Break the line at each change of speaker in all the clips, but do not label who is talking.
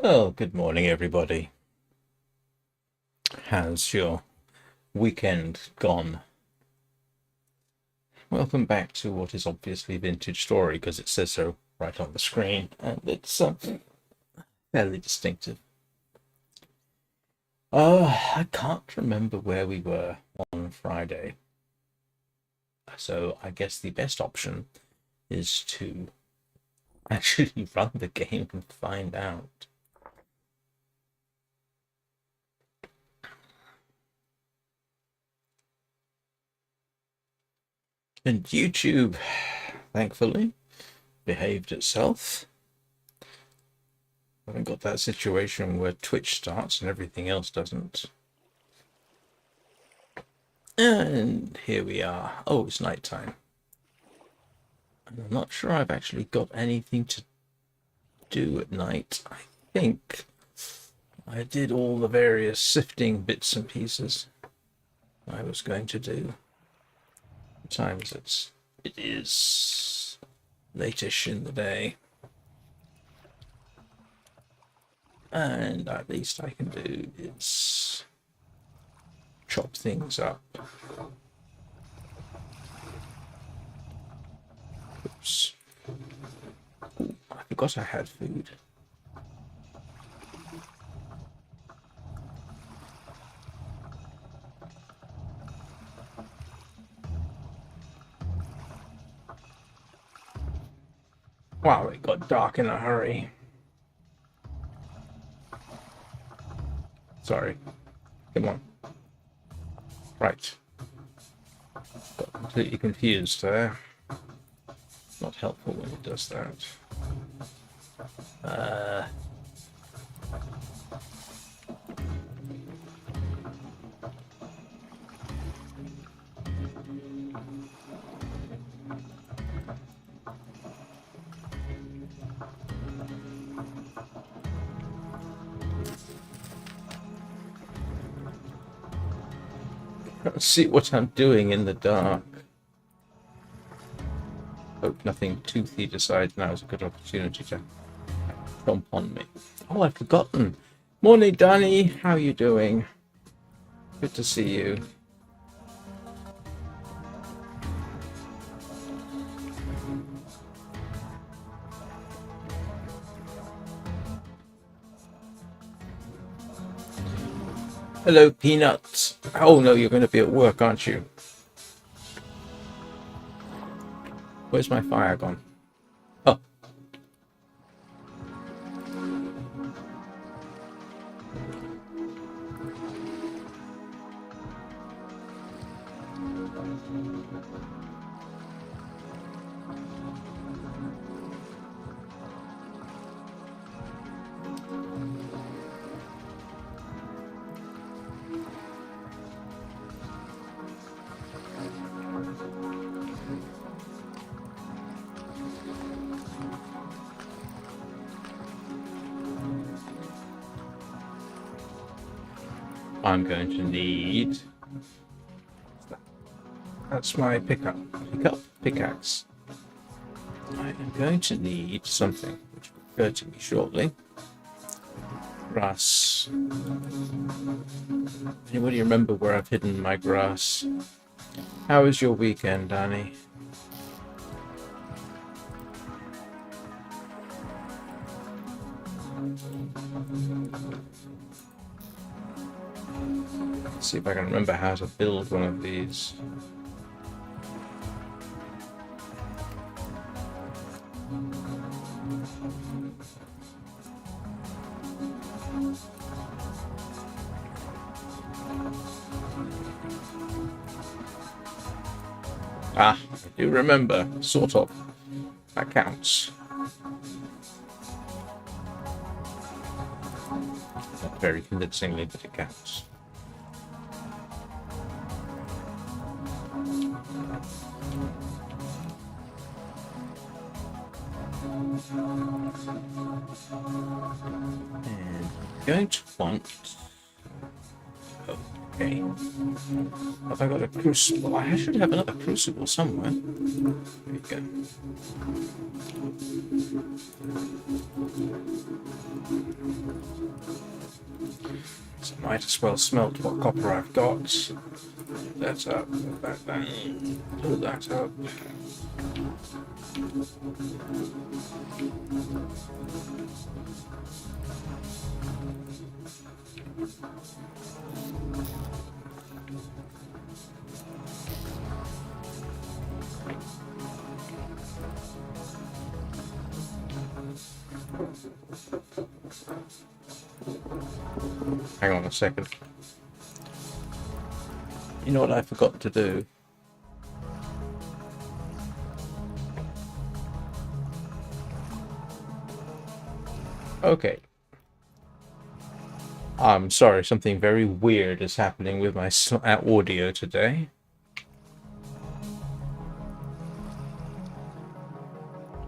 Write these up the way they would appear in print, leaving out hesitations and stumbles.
Well, good morning, everybody. How's your weekend gone? Welcome back to what is obviously Vintage Story because it says so right on the screen, and it's fairly distinctive. I can't remember where we were on Friday, so I guess the best option is to actually run the game and find out. And YouTube, thankfully, behaved itself. I haven't got that situation where Twitch starts and everything else doesn't. And here we are. Oh, it's nighttime. I'm not sure I've actually got anything to do at night. I think I did all the various sifting bits and pieces I was going to do. What time is it? It is late-ish in the day. And at least I can do is chop things up. Oops. Ooh, I forgot I had food. Wow, it got dark in a hurry. Sorry. Come on. Right. Got completely confused there. Not helpful when it does that. Let's see what I'm doing in the dark. Hope nothing toothy decides now is a good opportunity to jump on me. Oh, I've forgotten. Morning, Danny. How you doing? Good to see you. Hello, Peanuts. Oh no, you're going to be at work, aren't you? Where's my fire gone? Oh. I'm going to need... That's my pickup. Pickaxe. I am going to need something, which will occur to me shortly. Grass. Anybody remember where I've hidden my grass? How was your weekend, Danny? Let's see if I can remember how to build one of these. Ah, I do remember, sort of. That counts. Not very convincingly, but it counts. And I'm going to want... Oh, Okay. Have I got a crucible? I should have another crucible somewhere. There we go. So I might as well smelt what copper I've got. That's up, put that down, put that up. Hang on a second. You know what I forgot to do? Okay. I'm sorry, something very weird is happening with my audio today.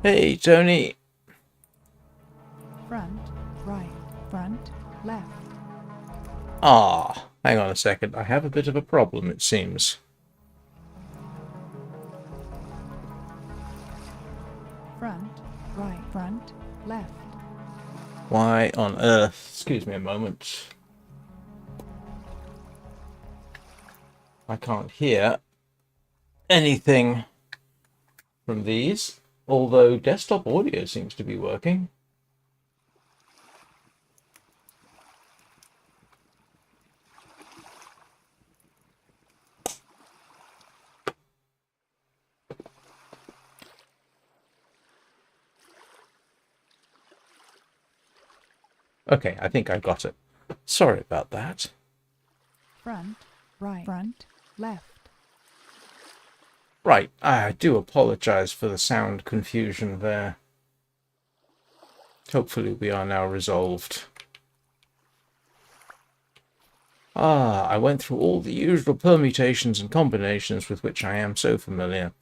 Hey, Tony.
Front, right, front, left.
Ah, hang on a second. I have a bit of a problem, it seems.
Front, right, front, left.
Why on earth? Excuse me a moment. I can't hear anything from these, although desktop audio seems to be working. Okay, I think I got it. Sorry about that.
Front, right, front, left.
Right, I do apologize for the sound confusion there. Hopefully we are now resolved. Ah, I went through all the usual permutations and combinations with which I am so familiar,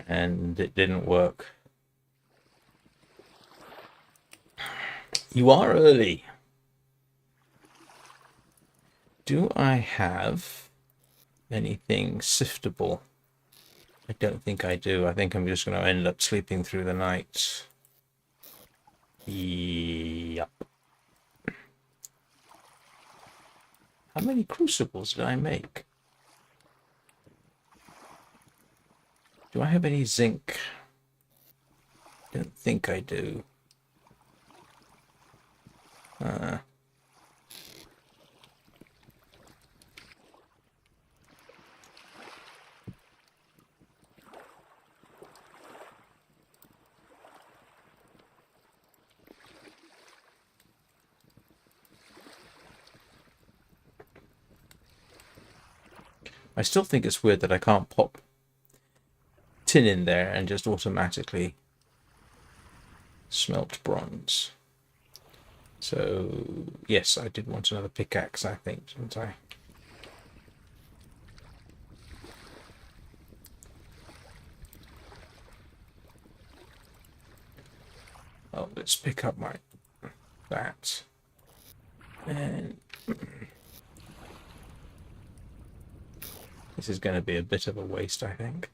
and it didn't work. You are early. Do I have anything siftable? I don't think I do. I think I'm just going to end up sleeping through the night. Yep. How many crucibles did I make? Do I have any zinc? Don't think I do. I still think it's weird that I can't pop tin in there and just automatically smelt bronze. So, yes, I did want another pickaxe, I think, didn't I? Oh, let's pick up that. And this is going to be a bit of a waste, I think.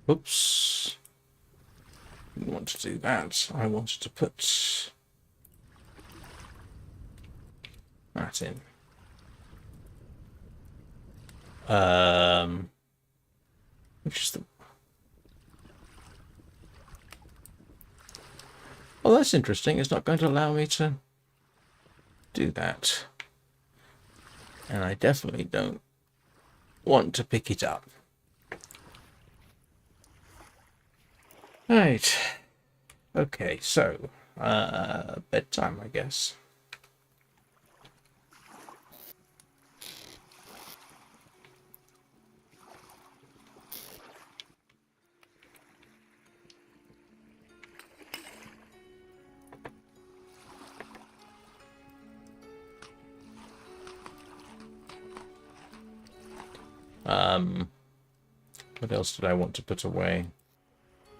Oops. Didn't want to do that. I wanted to put that in. Which is the... Oh, that's interesting. It's not going to allow me to do that. And I definitely don't want to pick it up. Right. Okay, so bedtime, I guess. What else did I want to put away?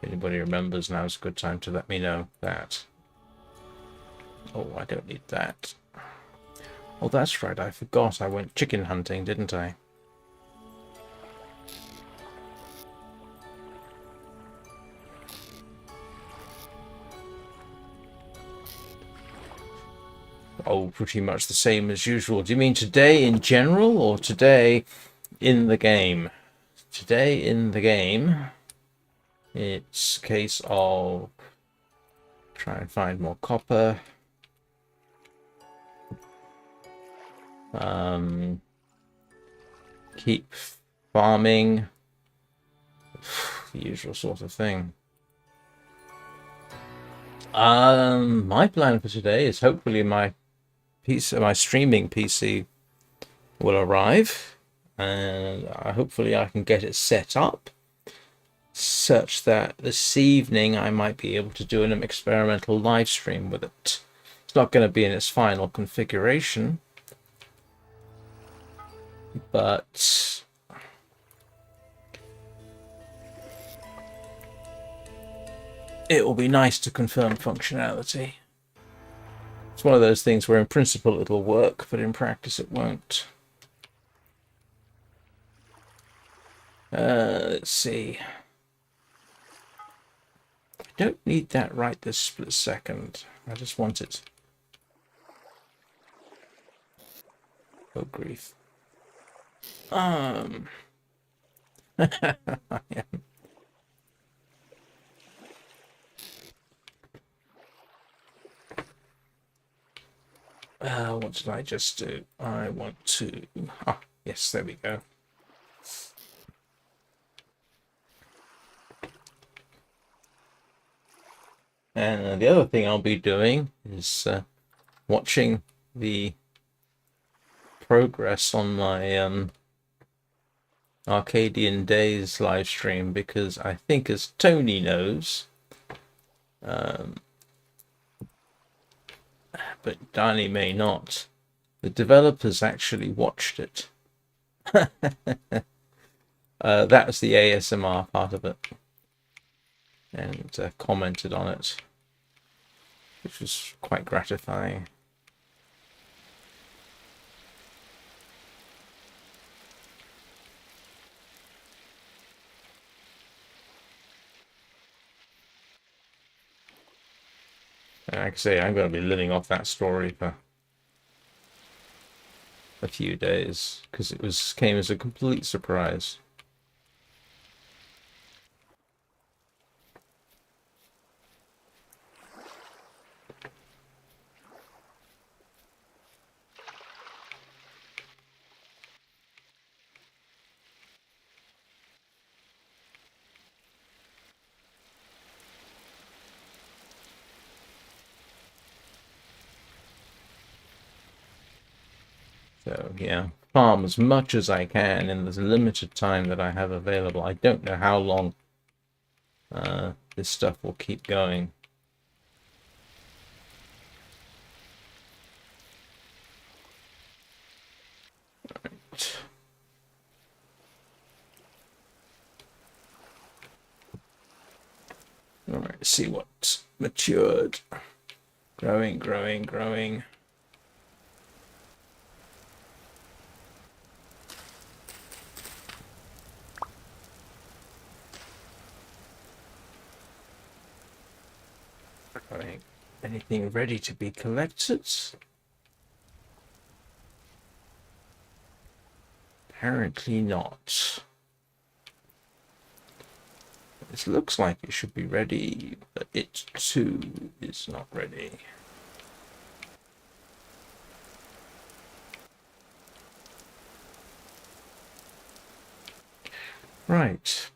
If anybody remembers, now's a good time to let me know that. Oh, I don't need that. Oh, that's right, I forgot. I went chicken hunting, didn't I? Oh, pretty much the same as usual. Do you mean today in general or today in the game? Today in the game, it's a case of try and find more copper. Keep farming. The usual sort of thing. My plan for today is hopefully my streaming PC will arrive, and hopefully I can get it set up such that this evening I might be able to do an experimental live stream with it. It's not going to be in its final configuration, but it will be nice to confirm functionality. It's one of those things where in principle it'll work, but in practice it won't. Let's see. I don't need that right this split second. I just want it. Oh, grief. I am. What did I just do? I want to... Ah, yes, there we go. And the other thing I'll be doing is watching the progress on my Arcadian Days live stream, because I think, as Tony knows, but Danny may not, the developers actually watched it. That was the ASMR part of it, and commented on it, which was quite gratifying. And like I say, I'm going to be living off that story for a few days, because it came as a complete surprise. So yeah, farm as much as I can in the limited time that I have available. I don't know how long this stuff will keep going. Right. All right, let's see what's matured. Growing, growing, growing. Growing. Anything ready to be collected? Apparently not. It looks like it should be ready, but it too is not ready. Right.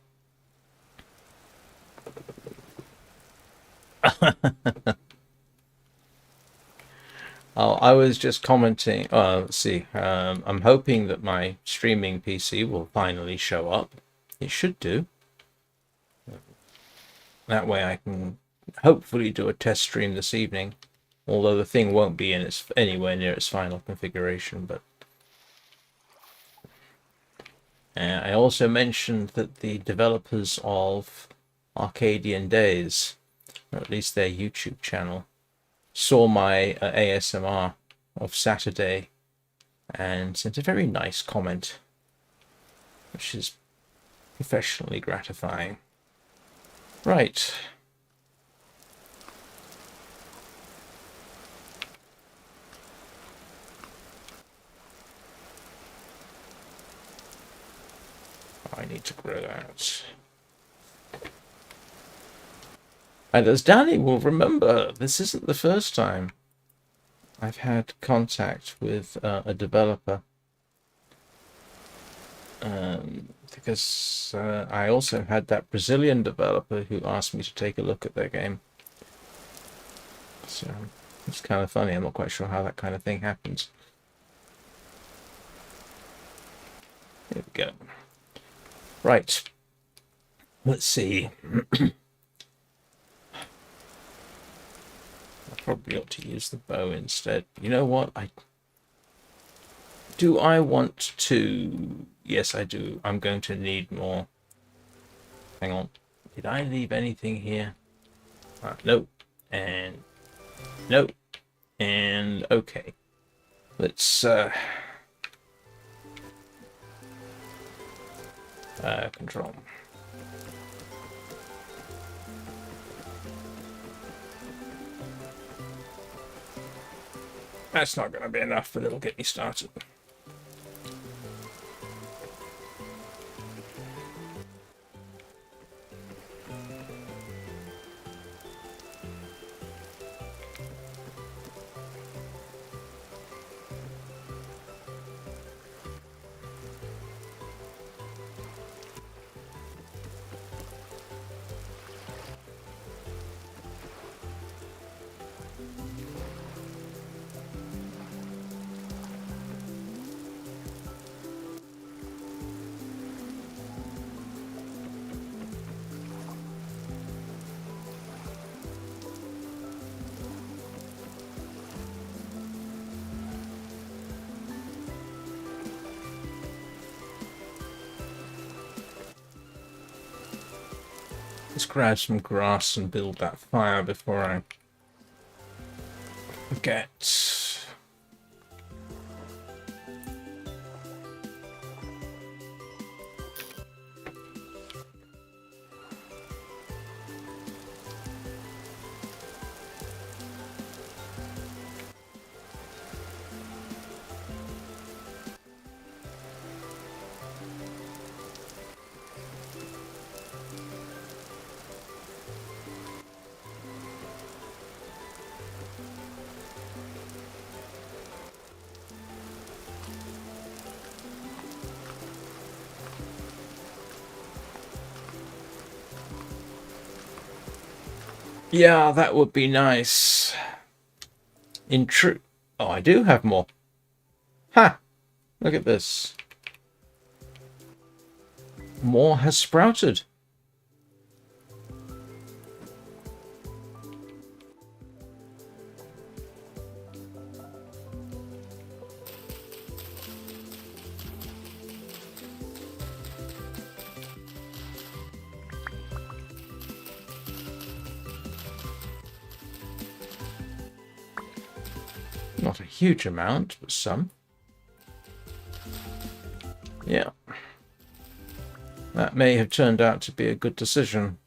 Oh, I was just commenting. Let's see. I'm hoping that my streaming PC will finally show up. It should do. That way I can hopefully do a test stream this evening. Although the thing won't be in its anywhere near its final configuration, but I also mentioned that the developers of Arcadian Days, or at least their YouTube channel, saw my ASMR of Saturday and sent a very nice comment, which is professionally gratifying. Right. I need to grow that. And as Danny will remember, this isn't the first time I've had contact with a developer. Because I also had that Brazilian developer who asked me to take a look at their game. So it's kind of funny. I'm not quite sure how that kind of thing happens. Here we go. Right. Let's see. I probably ought to use the bow instead. You know what? Do I want to? Yes, I do. I'm going to need more. Hang on. Did I leave anything here? Nope. And nope. And okay. Let's control. That's not going to be enough, but it'll get me started. Let's grab some grass and build that fire before I forget. Yeah, that would be nice. In true... Oh, I do have more. Ha! Look at this. More has sprouted. Not a huge amount, but some. Yeah. That may have turned out to be a good decision.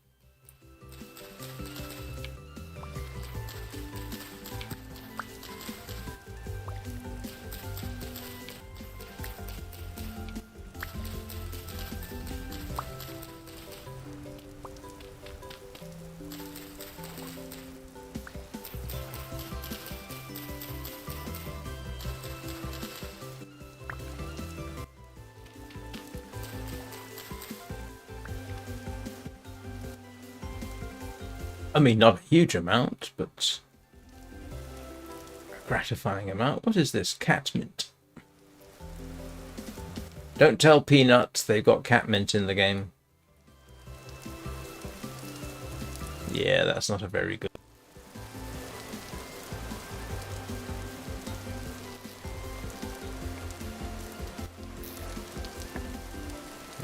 I mean, not a huge amount, but a gratifying amount. What is this? Catmint. Don't tell Peanuts they've got catmint in the game. Yeah, that's not a very good.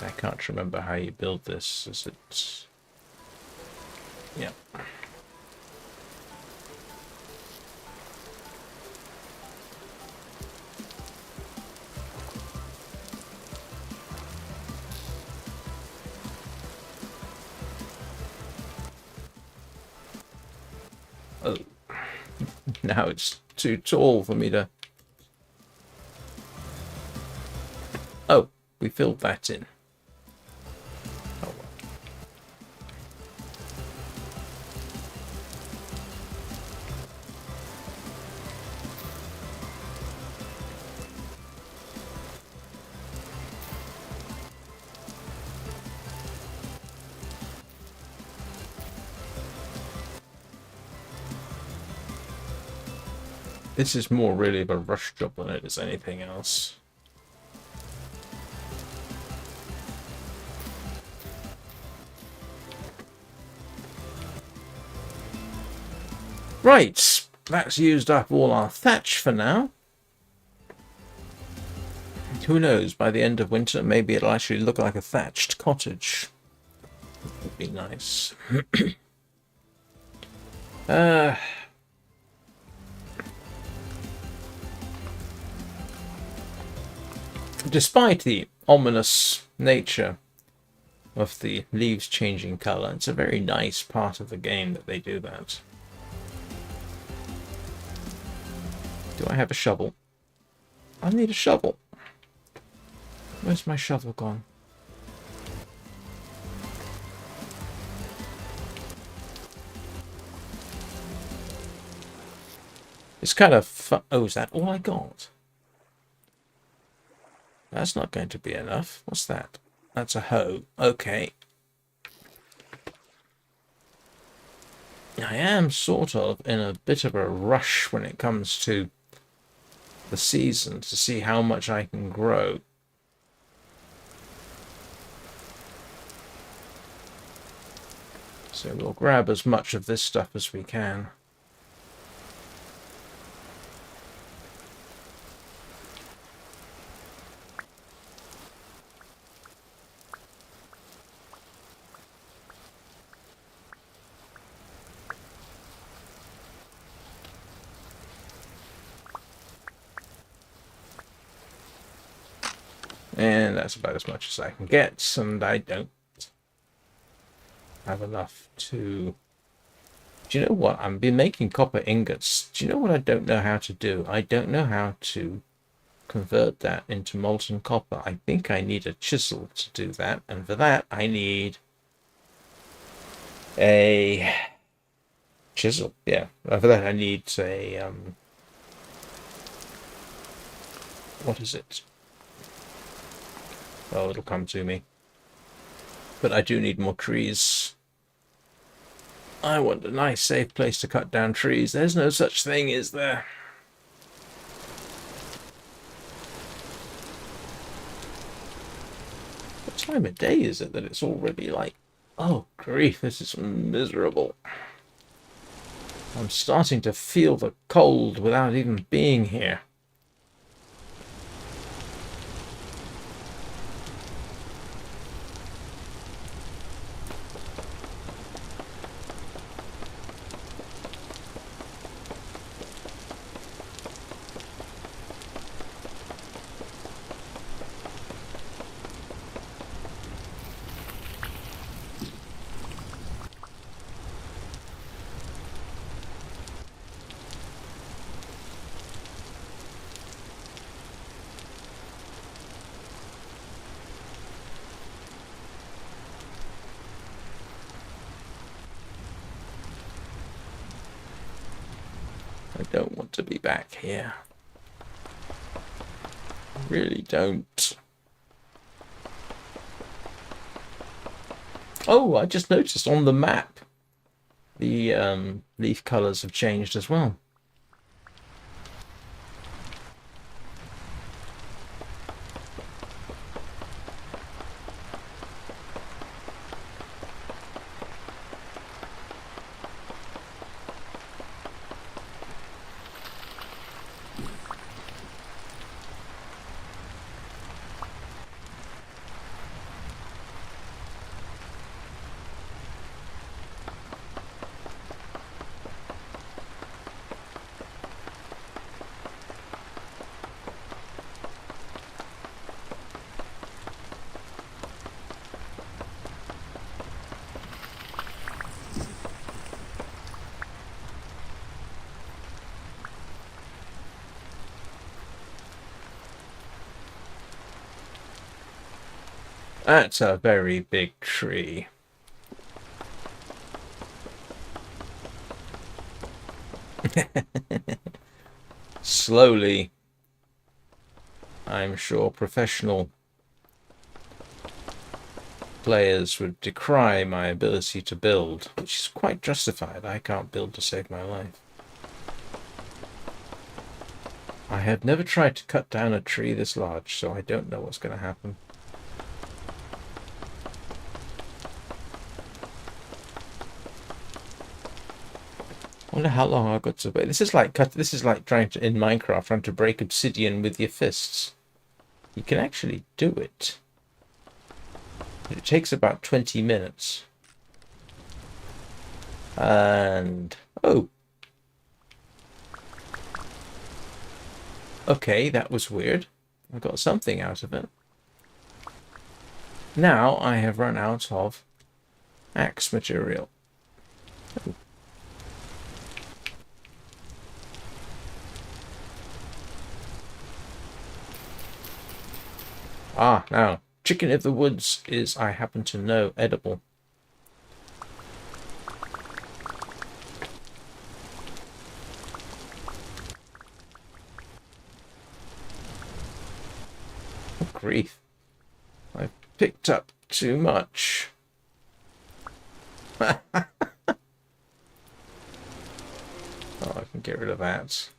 I can't remember how you build this. Is it... Yeah. Oh. Now it's too tall for me to... Oh, we filled that in. Oh, well. This is more really of a rush job than it is anything else. Right, that's used up all our thatch for now. Who knows, by the end of winter, maybe it'll actually look like a thatched cottage. That would be nice. Despite the ominous nature of the leaves changing colour, it's a very nice part of the game that they do that. Do I have a shovel? I need a shovel. Where's my shovel gone? It's kind of fun. Oh, is that all I got? That's not going to be enough. What's that? That's a hoe. Okay. I am sort of in a bit of a rush when it comes to the season to see how much I can grow. So we'll grab as much of this stuff as we can. And that's about as much as I can get, and I don't have enough to... Do you know what? I've been making copper ingots. Do you know what I don't know how to do? I don't know how to convert that into molten copper. I think I need a chisel to do that, and for that I need a chisel. Yeah, for that I need a... what is it? Oh, it'll come to me. But I do need more trees. I want a nice, safe place to cut down trees. There's no such thing, is there? What time of day is it that it's already like... Oh, grief, this is miserable. I'm starting to feel the cold without even being here. I don't want to be back here. I really don't. Oh, I just noticed on the map the leaf colors have changed as well. That's a very big tree. Slowly, I'm sure professional players would decry my ability to build, which is quite justified. I can't build to save my life. I have never tried to cut down a tree this large, so I don't know what's going to happen. I wonder how long I've got to wait. This is like trying to, in Minecraft, trying to break obsidian with your fists. You can actually do it. It takes about 20 minutes. And oh. Okay, that was weird. I got something out of it. Now I have run out of axe material. Oh. Ah, now, chicken of the woods is, I happen to know, edible. Oh, grief. I've picked up too much. Oh, I can get rid of that.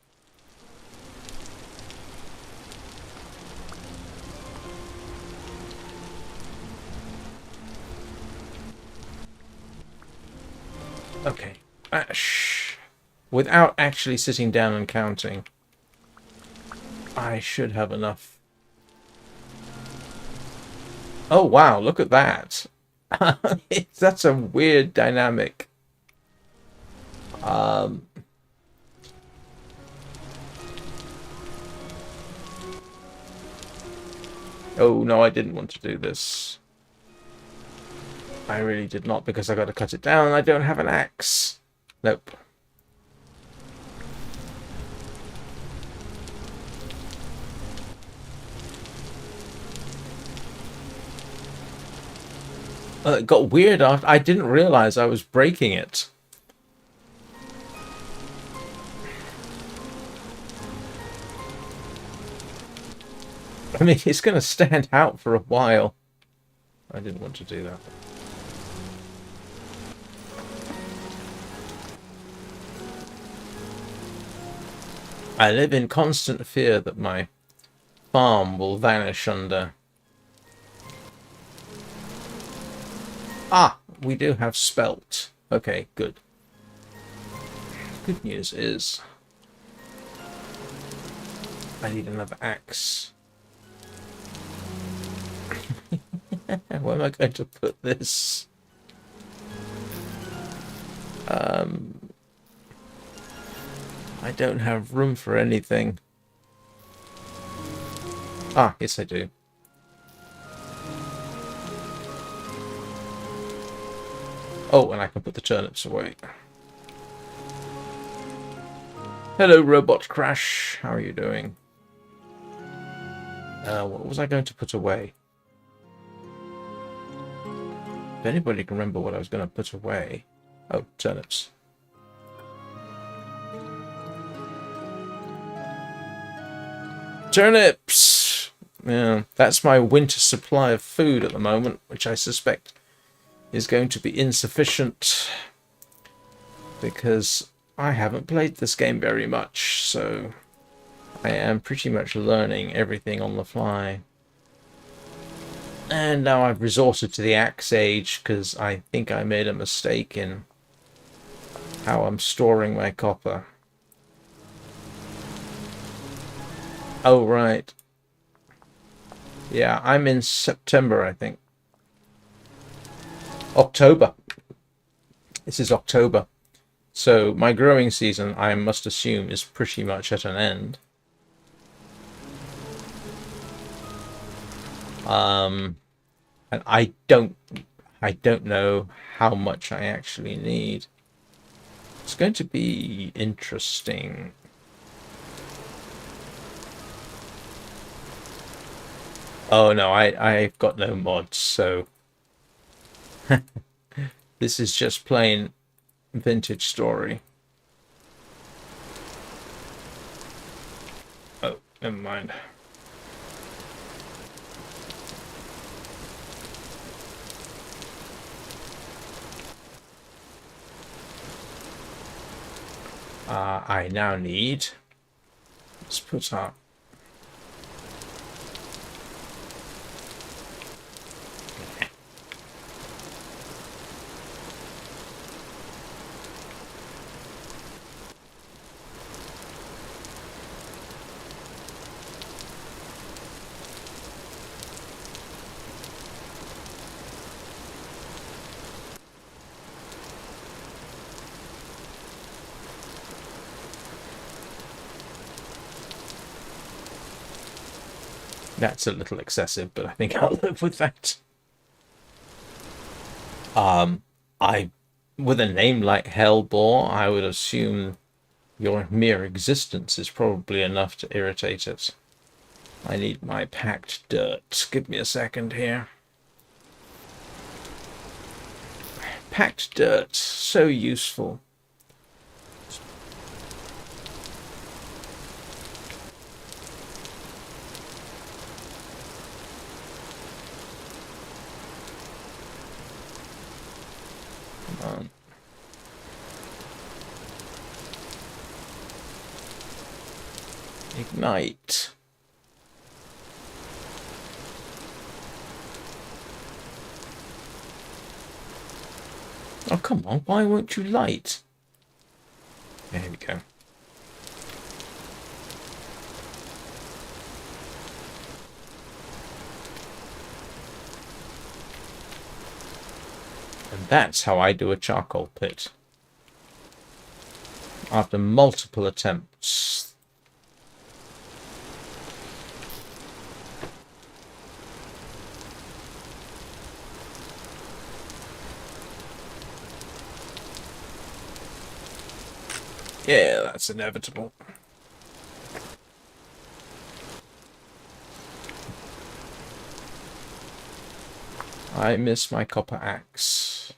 Okay. Without actually sitting down and counting, I should have enough. Oh, wow, look at that. That's a weird dynamic. Oh, no, I didn't want to do this. I really did not, because I got to cut it down. I don't have an axe. Nope. It got weird after. I didn't realize I was breaking it. I mean, it's going to stand out for a while. I didn't want to do that. I live in constant fear that my farm will vanish under. Ah, we do have spelt. Okay, good. Good news is I need another axe. Where am I going to put this? I don't have room for anything. Ah, yes I do. Oh, and I can put the turnips away. Hello, Robot Crash. How are you doing? What was I going to put away? If anybody can remember what I was going to put away. Oh, turnips. Turnips! Yeah, that's my winter supply of food at the moment, which I suspect is going to be insufficient because I haven't played this game very much, so I am pretty much learning everything on the fly. And now I've resorted to the Axe Age because I think I made a mistake in how I'm storing my copper. Oh, right. Yeah, I'm in September, I think. October. This is October. So my growing season, I must assume, is pretty much at an end. And I don't know how much I actually need. It's going to be interesting. Oh no, I've got no mods, so this is just plain Vintage Story. Oh, never mind. I now need, let's put up that's a little excessive, but I think I'll live with that. With a name like Hellbore, I would assume your mere existence is probably enough to irritate it. I need my packed dirt. Give me a second here. Packed dirt, so useful. Come on. Ignite. Oh, come on, why won't you light? There we go. And that's how I do a charcoal pit. After multiple attempts. Yeah, that's inevitable. I miss my copper axe.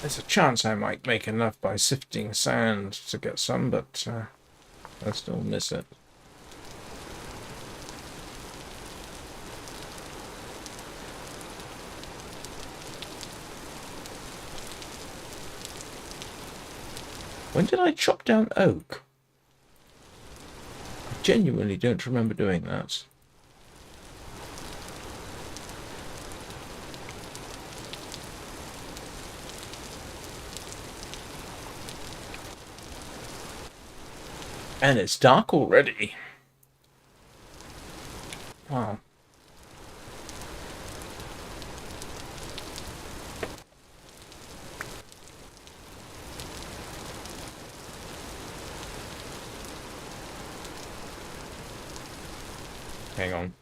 There's a chance I might make enough by sifting sand to get some, but I still miss it. When did I chop down oak? I genuinely don't remember doing that. And it's dark already. Wow. Hang on.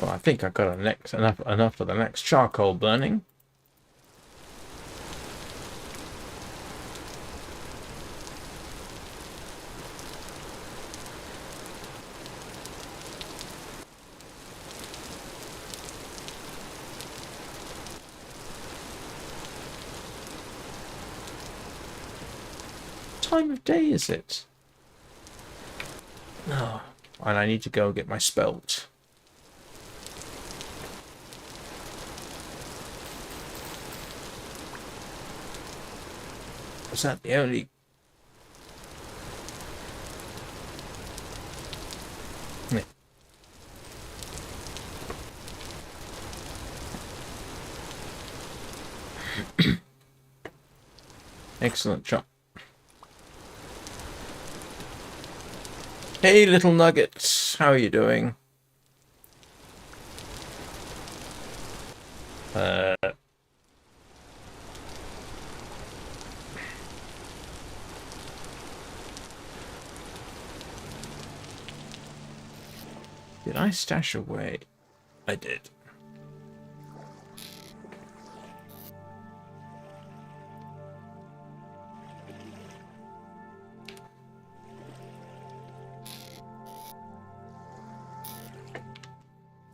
Well, I think I got enough for the next charcoal burning. time of day is it? Oh, and I need to go and get my spelt. Was that the only... Yeah. Excellent job. Hey, little nuggets, how are you doing? Did I stash away? I did.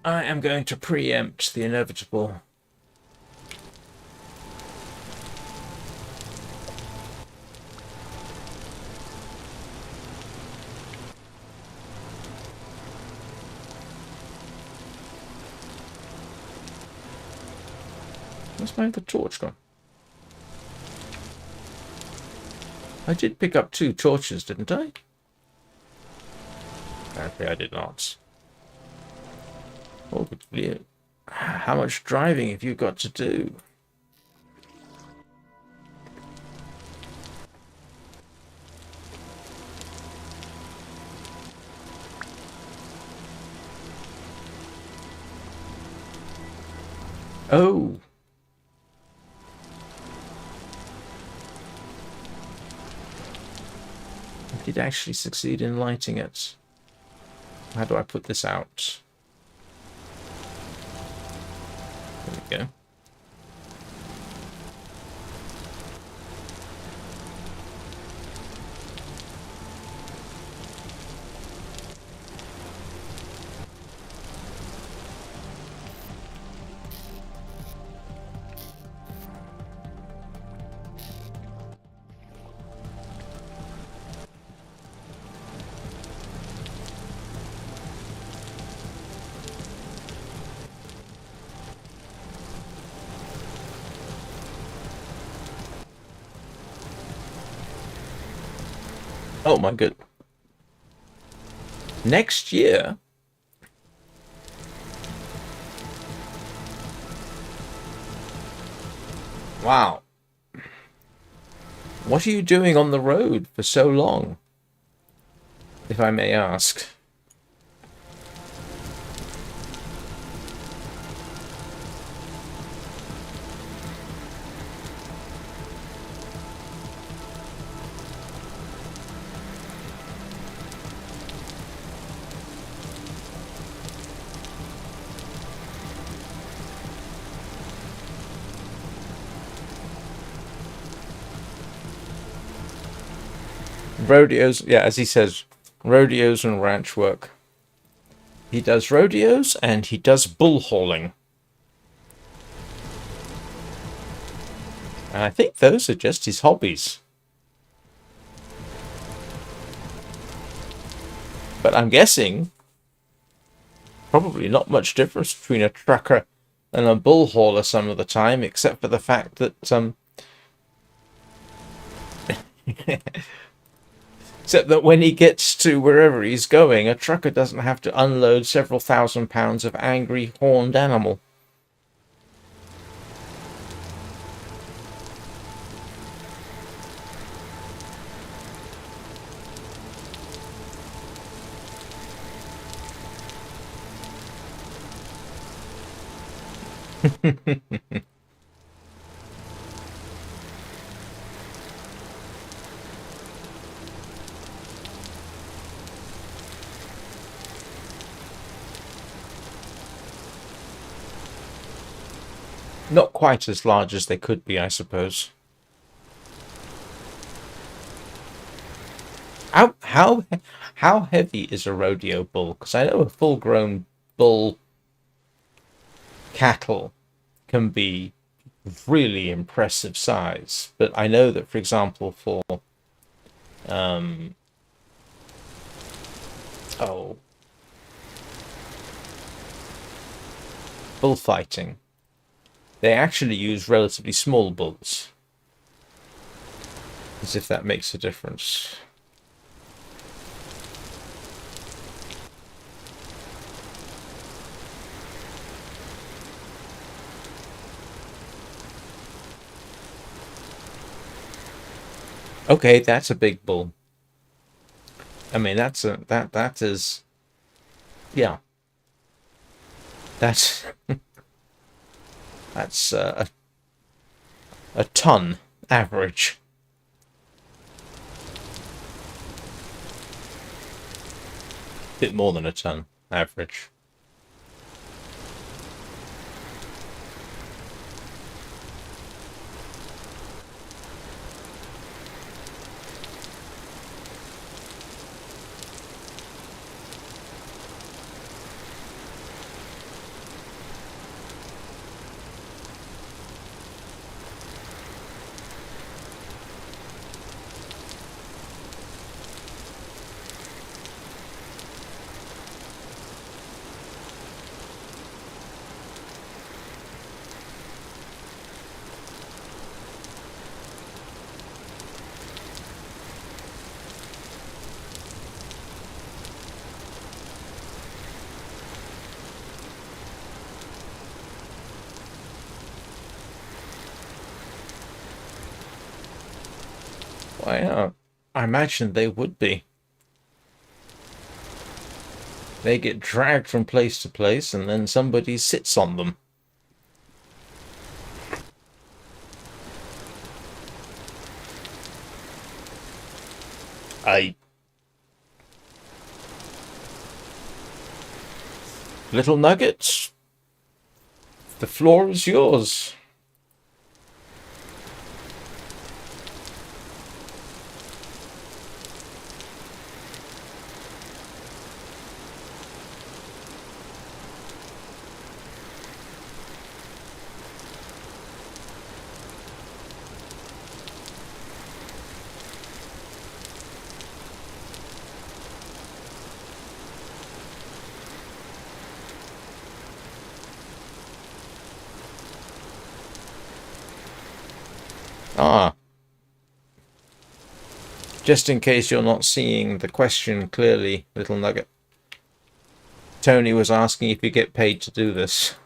I am going to preempt the inevitable. Where's my other torch gone? I did pick up 2 torches, didn't I? Apparently I did not. Oh, good. How much driving have you got to do? Oh. I did actually succeed in lighting it. How do I put this out? There we go. Oh my good. Next year? Wow. What are you doing on the road for so long? If I may ask. Rodeos, yeah, as he says, rodeos and ranch work. He does rodeos and he does bull hauling. And I think those are just his hobbies. But I'm guessing probably not much difference between a trucker and a bull hauler some of the time, except for the fact that except that when he gets to wherever he's going, a trucker doesn't have to unload several thousand pounds of angry, horned animal. Not quite as large as they could be, I suppose. How heavy is a rodeo bull? Because I know a full-grown bull cattle can be really impressive size, but I know that, for example, for Oh, bullfighting. They actually use relatively small bulls. As if that makes a difference. Okay, that's a big bull. I mean, that is, yeah. That's that's a ton average. Bit more than a ton average. Why not? I imagine they would be. They get dragged from place to place and then somebody sits on them. Little Nuggets, the floor is yours. Ah. Just in case you're not seeing the question clearly, Little Nugget. Tony was asking if you get paid to do this.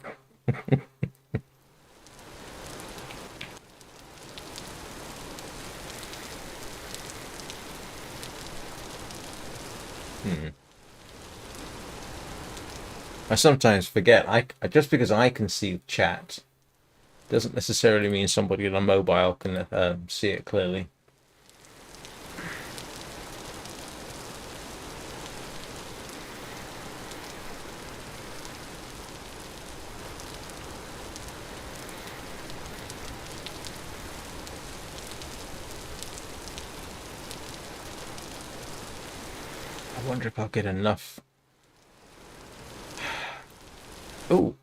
I sometimes forget. I just because I can see the chat doesn't necessarily mean somebody on a mobile can see it clearly. I wonder if I'll get enough. Oh,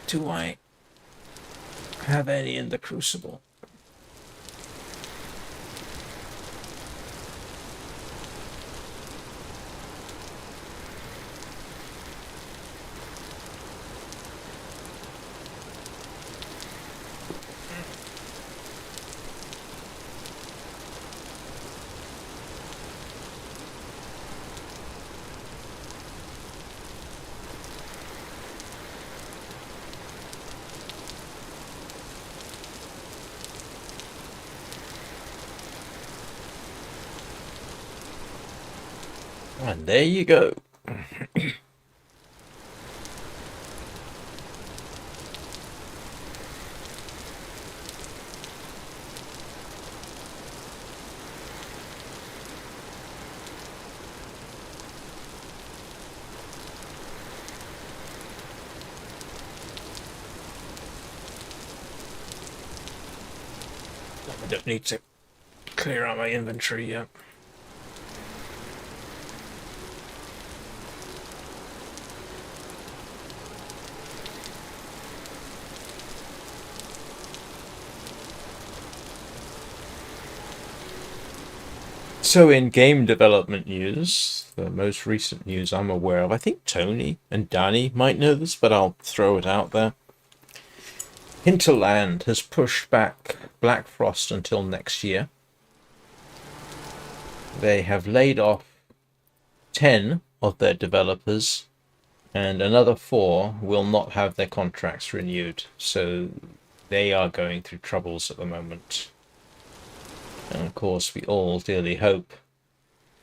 do I have any in the crucible? And there you go. I don't need to clear out my inventory yet. So in game development news, the most recent news I'm aware of, I think Tony and Danny might know this, but I'll throw it out there. Hinterland has pushed back Black Frost until next year. They have laid off 10 of their developers, and another 4 will not have their contracts renewed. So they are going through troubles at the moment. And of course, we all dearly hope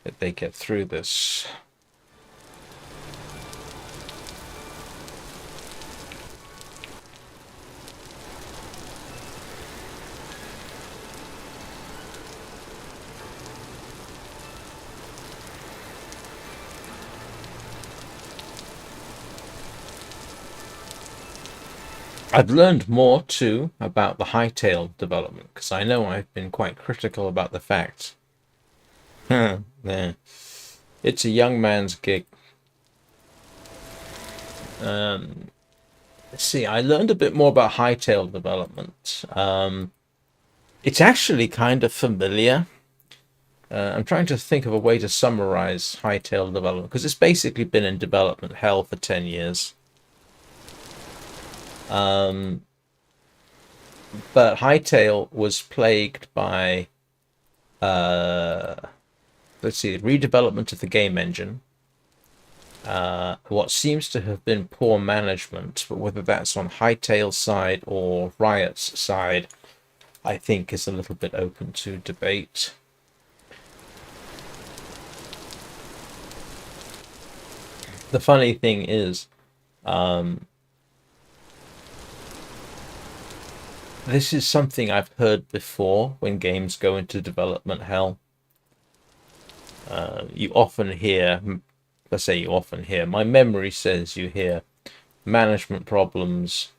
that they get through this. I've learned more too about the Hytale development, because I know I've been quite critical about the fact there, it's a young man's gig. Let's see, I learned a bit more about Hytale development. It's actually kind of familiar. I'm trying to think of a way to summarize Hytale development, because it's basically been in development hell for 10 years. But Hytale was plagued by, let's see, redevelopment of the game engine, what seems to have been poor management, but whether that's on Hytale's side or Riot's side, I think is a little bit open to debate. The funny thing is, this is something I've heard before when games go into development hell. You often hear, let's say you often hear, my memory says you hear management problems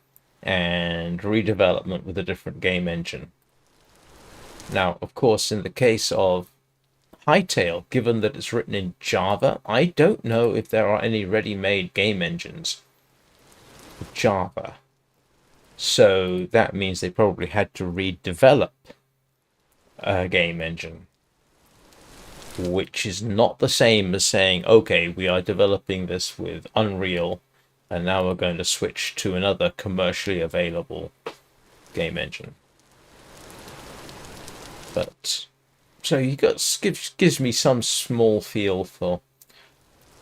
and redevelopment with a different game engine. Now, of course, in the case of Hytale, given that it's written in Java, I don't know if there are any ready-made game engines for Java. So that means they probably had to redevelop a game engine, which is not the same as saying, okay, we are developing this with Unreal, and now we're going to switch to another commercially available game engine. But so you got gives me some small feel for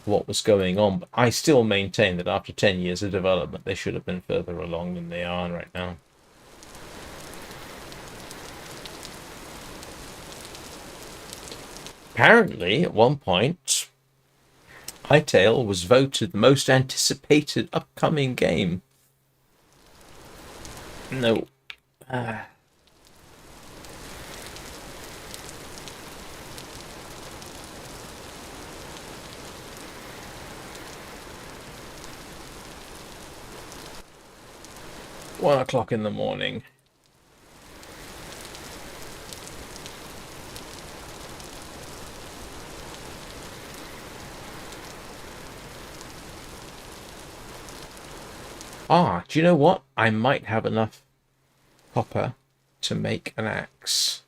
what was going on, but I still maintain that after 10 years of development, they should have been further along than they are right now. Apparently, at one point, Hytale was voted the most anticipated upcoming game. No. 1 o'clock in the morning. Ah, do you know what? I might have enough copper to make an axe.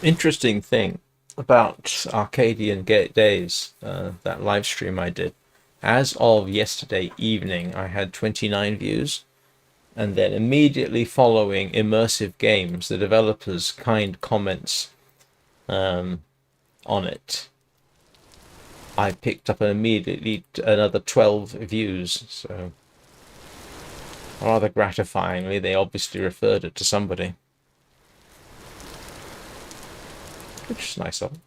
Interesting thing about Arcadian Days, that live stream I did. As of yesterday evening, I had 29 views, and then immediately following Immersive Games, the developers' kind comments on it, I picked up immediately another 12 views. So rather gratifyingly, they obviously referred it to somebody, which is nice of them.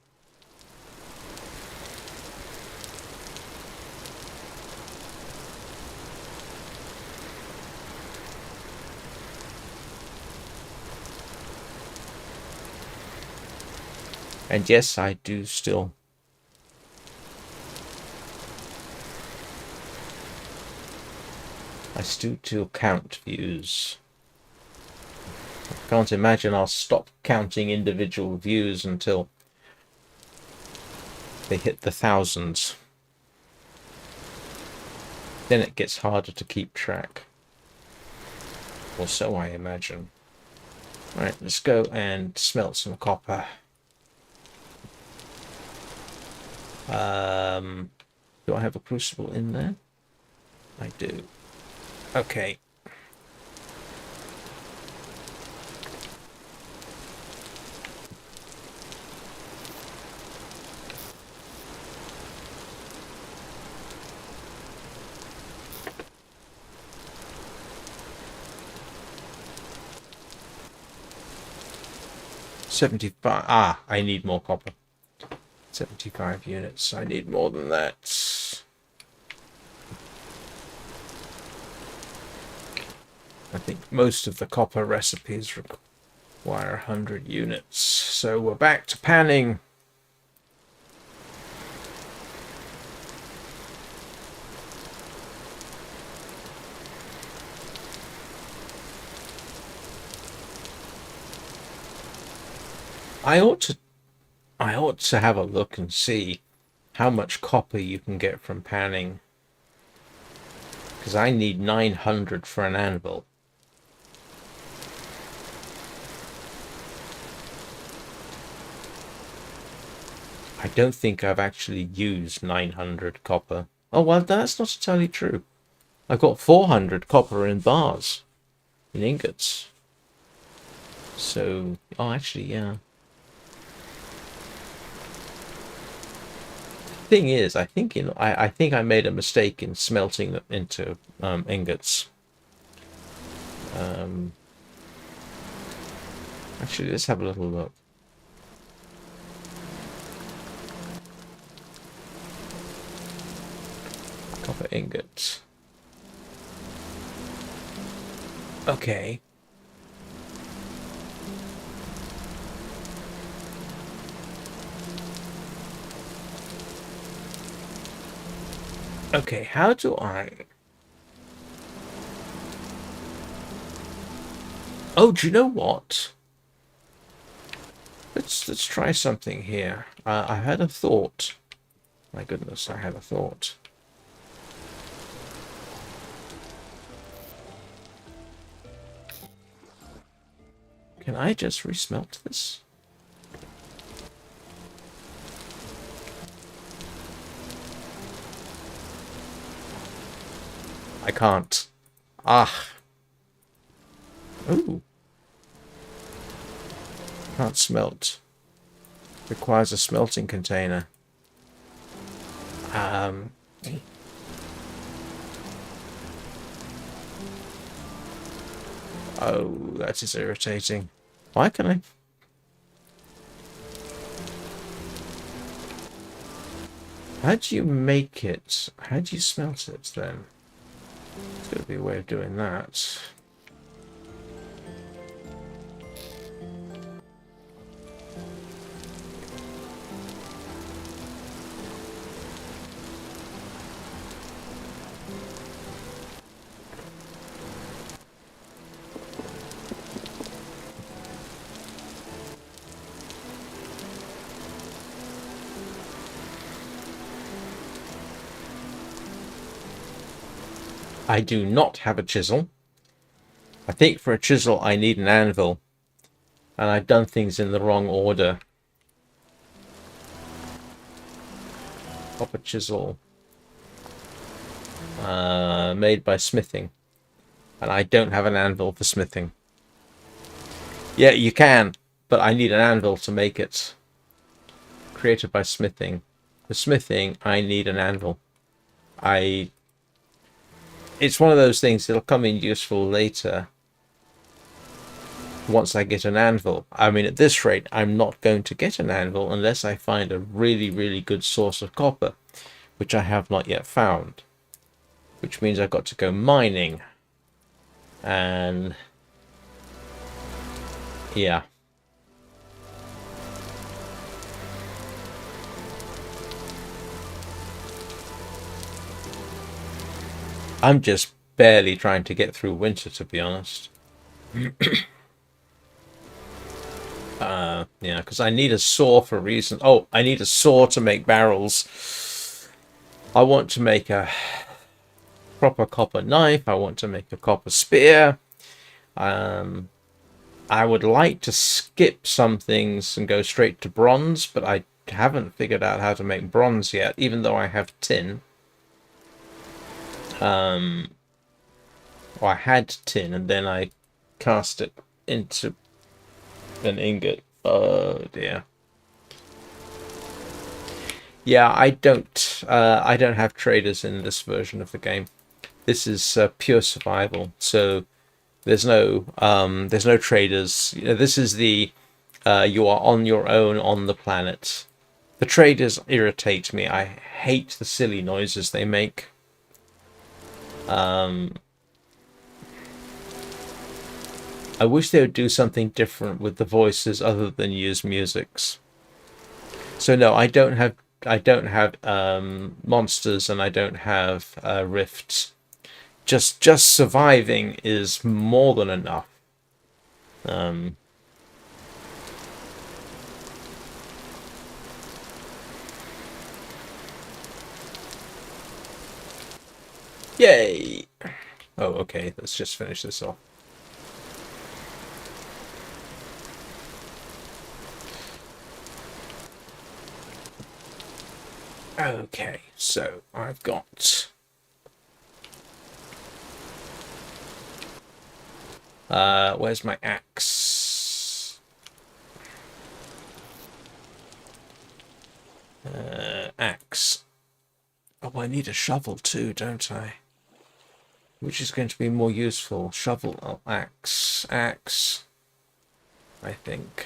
And yes, I do still count views. I can't imagine I'll stop counting individual views until they hit the thousands. Then it gets harder to keep track. Or so I imagine. Alright, let's go and smelt some copper. Do I have a crucible in there? I do. Okay. $75. Ah, I need more copper. 75 units. I need more than that. I think most of the copper recipes require 100 units. So we're back to panning. I ought to have a look and see how much copper you can get from panning. Because I need 900 for an anvil. I don't think I've actually used 900 copper. Oh, well, that's not entirely true. I've got 400 copper in bars, in ingots. So, oh, actually, yeah. Thing is, I think I made a mistake in smelting them into ingots. Actually, let's have a little look. Copper ingots. Okay. Okay, how do I... Oh, do you know what? Let's try something here. I had a thought. My goodness, I had a thought. Can I just resmelt this? I can't. Ah. Ooh. Can't smelt. Requires a smelting container. Oh, that is irritating. Why can I... How do you make it? How do you smelt it then? There's got to be a way of doing that. I do not have a chisel. I think for a chisel I need an anvil. And I've done things in the wrong order. Copper chisel. Made by smithing. And I don't have an anvil for smithing. Yeah, you can. But I need an anvil to make it. created by smithing. For smithing, I need an anvil. It's one of those things that'll come in useful later once I get an anvil. I mean, at this rate, I'm not going to get an anvil unless I find a really, really good source of copper, which I have not yet found. Which means I've got to go mining. And yeah. I'm just barely trying to get through winter, to be honest. Yeah, because I need a saw for reasons. Oh, I need a saw to make barrels. I want to make a proper copper knife. I want to make a copper spear. I would like to skip some things and go straight to bronze, but I haven't figured out how to make bronze yet, even though I have tin. Well, I had tin and then I cast it into an ingot. Oh dear. Yeah, I don't have traders in this version of the game. This is pure survival, so there's no traders. You know, this is the you are on your own on the planet. The traders irritate me. I hate the silly noises they make. I wish they would do something different with the voices other than use musics. So no, I don't have monsters and I don't have rifts. Just surviving is more than enough. Yay! Oh, okay. Let's just finish this off. Okay, so I've got where's my axe? Axe. Oh, I need a shovel too, don't I? Which is going to be more useful? Shovel or axe? Axe, I think.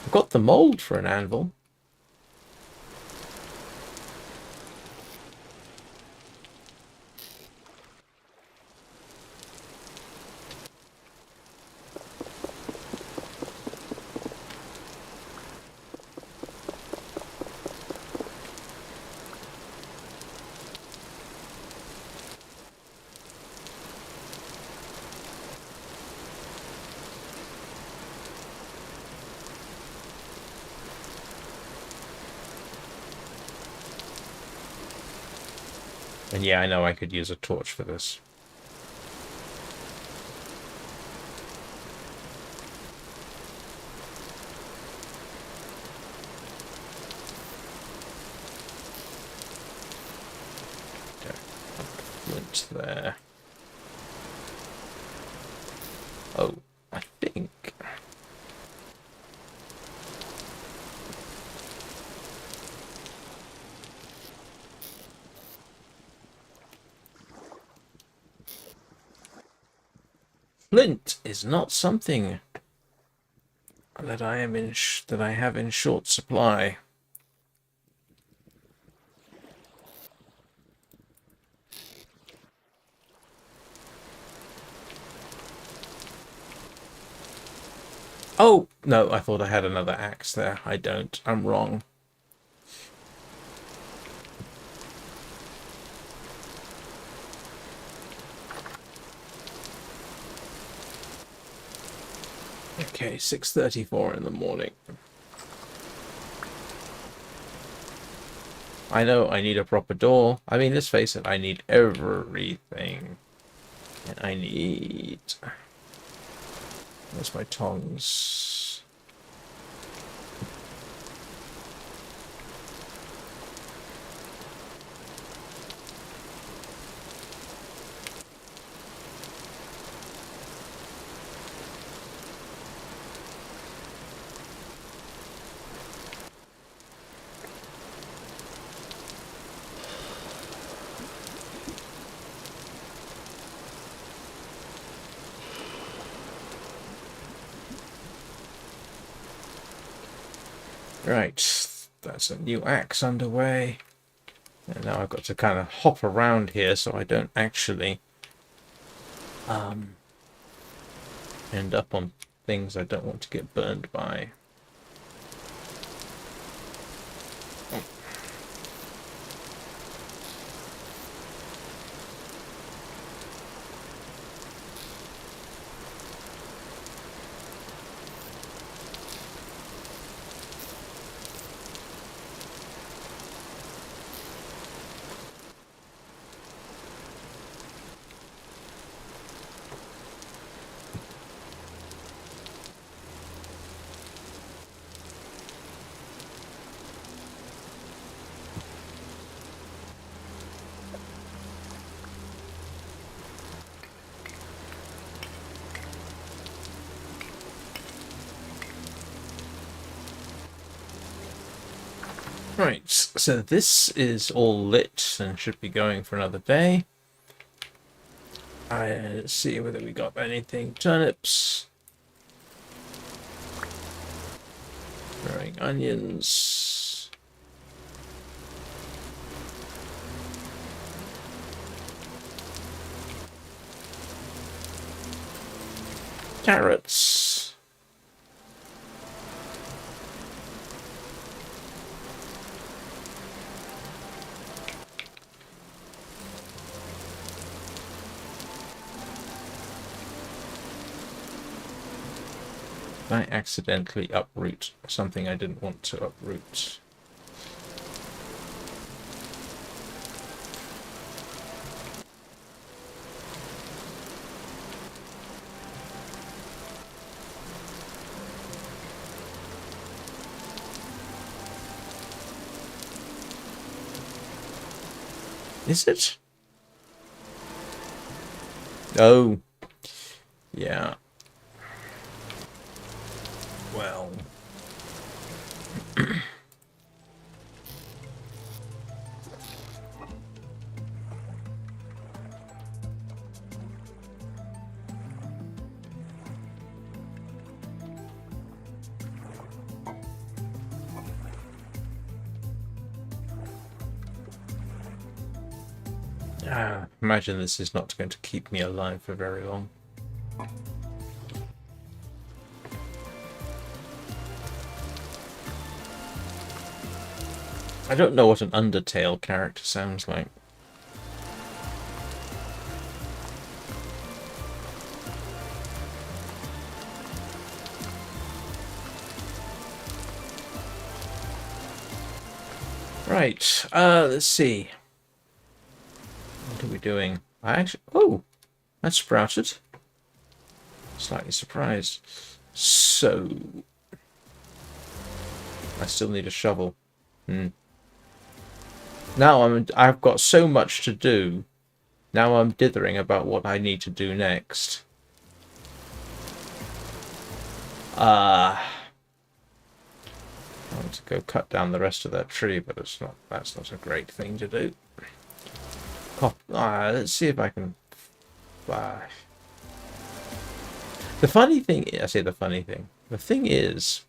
I've got the mold for an anvil. And yeah, I know I could use a torch for this. Flint there. Oh, I think. Flint is not something that I am in that I have in short supply. Oh, no, I thought I had another axe there. I don't. I'm wrong. Okay, 6:34 in the morning. I know I need a proper door. I mean, let's face it, I need everything. And I need... Where's my tongs? Right, that's a new axe underway. And now I've got to kind of hop around here so I don't actually end up on things I don't want to get burned by. Right, so this is all lit and should be going for another day. Let's see whether we got anything. Turnips. Growing onions. Carrots. I accidentally uproot something I didn't want to uproot. Is it? Oh. Yeah. Well. Imagine this is not going to keep me alive for very long. I don't know what an Undertale character sounds like. Right, let's see. What are we doing? Oh, that sprouted. Slightly surprised. So, I still need a shovel. Now I've got so much to do. Now I'm dithering about what I need to do next. I want to go cut down the rest of that tree, but that's not a great thing to do. Let's see if I can... The funny thing... I say the funny thing. The thing is...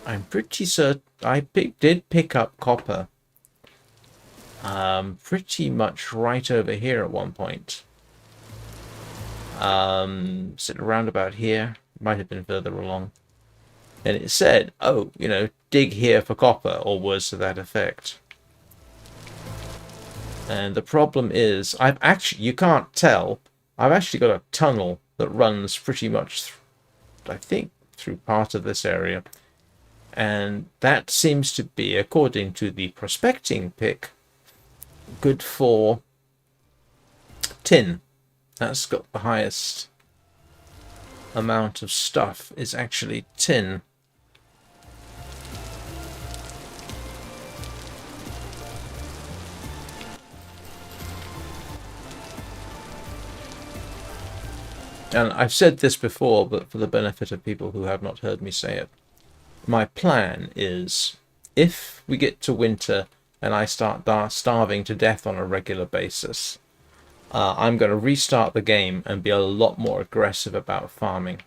I'm pretty certain... I did pick up copper. Pretty much right over here at one point. Sitting around about here. Might have been further along. And it said, oh, you know, dig here for copper, or words to that effect. And the problem is, you can't tell, I've actually got a tunnel that runs pretty much, I think, through part of this area. And that seems to be, according to the prospecting pick, good for tin. That's got the highest amount of stuff, is actually tin. And I've said this before, but for the benefit of people who have not heard me say it, my plan is, if we get to winter and I start starving to death on a regular basis, I'm going to restart the game and be a lot more aggressive about farming.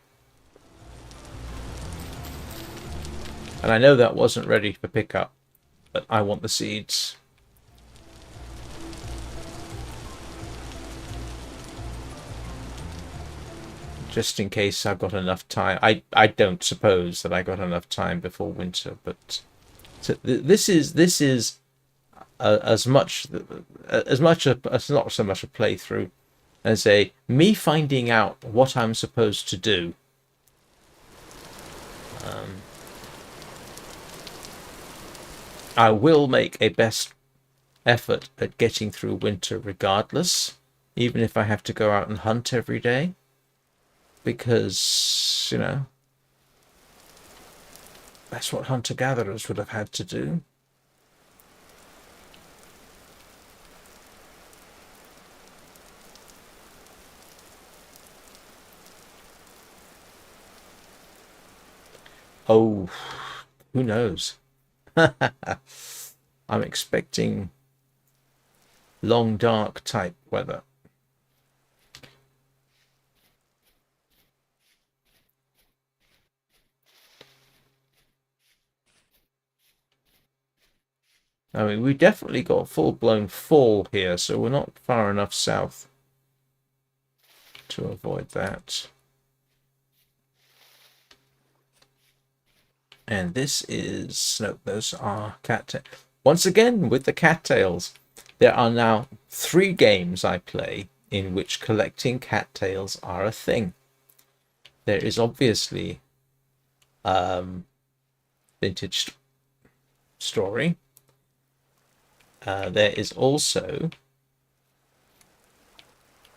And I know that wasn't ready for pickup, but I want the seeds. Just in case I've got enough time. I don't suppose that I got enough time before winter, but this is as much as not so much a playthrough as a me finding out what I'm supposed to do. I will make a best effort at getting through winter regardless, even if I have to go out and hunt every day, because, you know, that's what hunter-gatherers would have had to do. Oh, who knows? I'm expecting long, dark type weather. I mean, we definitely got full-blown fall here, so we're not far enough south to avoid that. And this is... no, those are cattails. Once again, with the cattails, there are now 3 games I play in which collecting cattails are a thing. There is obviously Vintage Story. There is also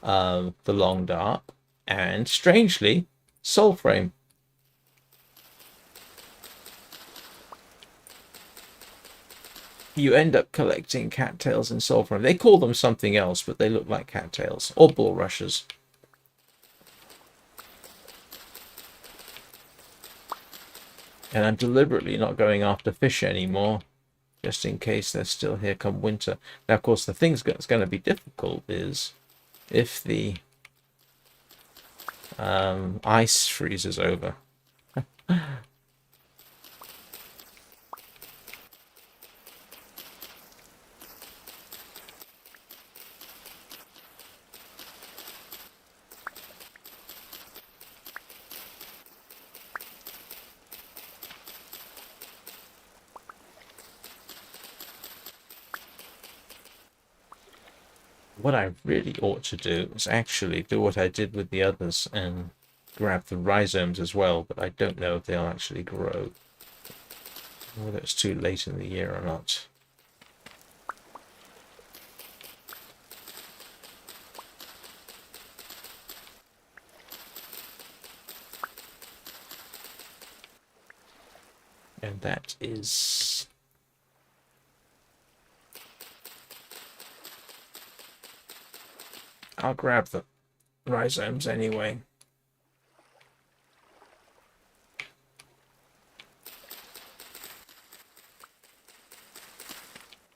The Long Dark, and strangely, Soulframe. You end up collecting cattails in Soulframe. They call them something else, but they look like cattails, or bulrushes. And I'm deliberately not going after fish anymore, just in case they're still here come winter. Now, of course, the thing that's going to be difficult is if the ice freezes over. What I really ought to do is actually do what I did with the others and grab the rhizomes as well, but I don't know if they'll actually grow. Whether it's too late in the year or not. And that is... I'll grab the rhizomes anyway.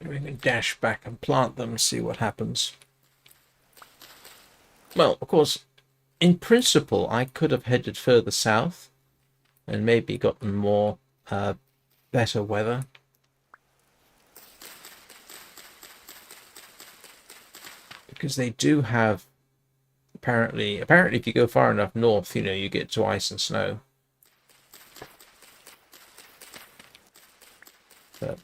We can dash back and plant them, see what happens. Well, of course, in principle, I could have headed further south and maybe gotten more better weather. Because they do have, apparently if you go far enough north, you know, you get to ice and snow. But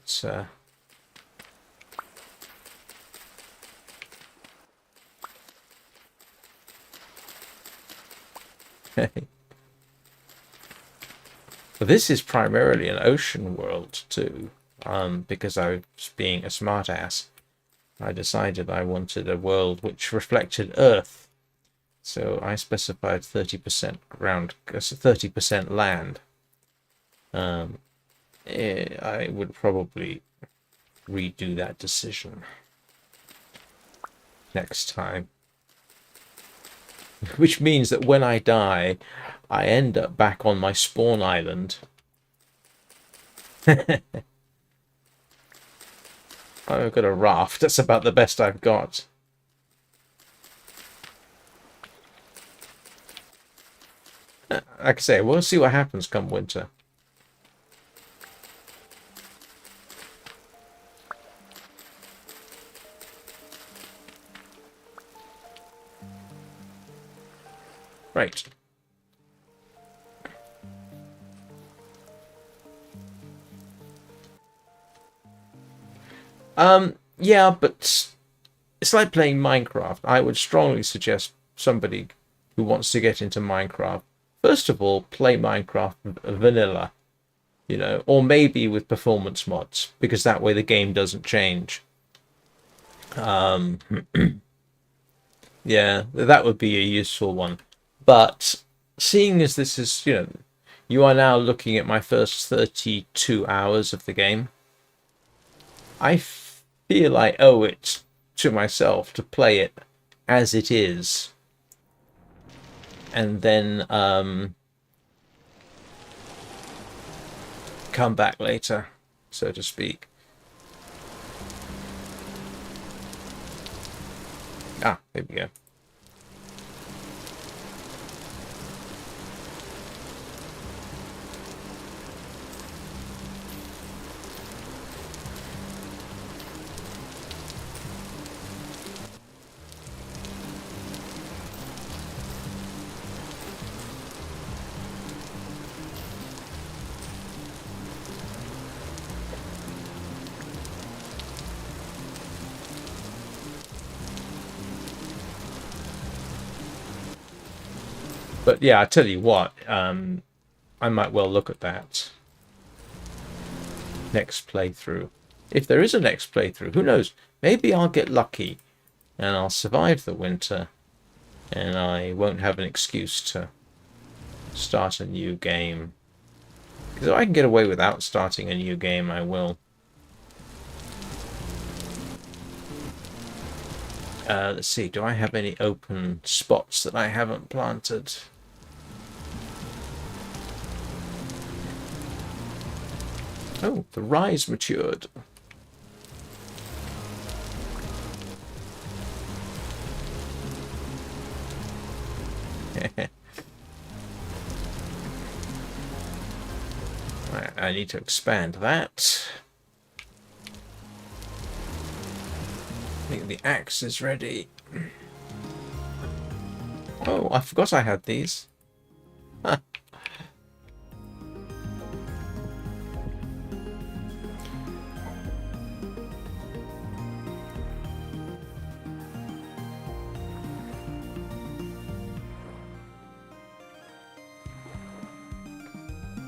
this is primarily an ocean world too, because I was being a smartass. I decided I wanted a world which reflected Earth, so I specified 30% ground, 30% land. I would probably redo that decision next time. Which means that when I die, I end up back on my spawn island. I've got a raft. That's about the best I've got. Like I say, we'll see what happens come winter. Right. Yeah, but it's like playing Minecraft. I would strongly suggest somebody who wants to get into Minecraft, first of all, play Minecraft vanilla, you know, or maybe with performance mods, because that way the game doesn't change. Yeah, that would be a useful one. But seeing as this is, you know, you are now looking at my first 32 hours of the game, I feel I owe it to myself to play it as it is, and then come back later, so to speak. Ah, there we go. But yeah, I tell you what, I might well look at that next playthrough. If there is a next playthrough, who knows? Maybe I'll get lucky and I'll survive the winter and I won't have an excuse to start a new game. Because if I can get away without starting a new game, I will. Let's see, do I have any open spots that I haven't planted? Oh, the rye's matured. Right, I need to expand that. I think the axe is ready. Oh, I forgot I had these. Huh.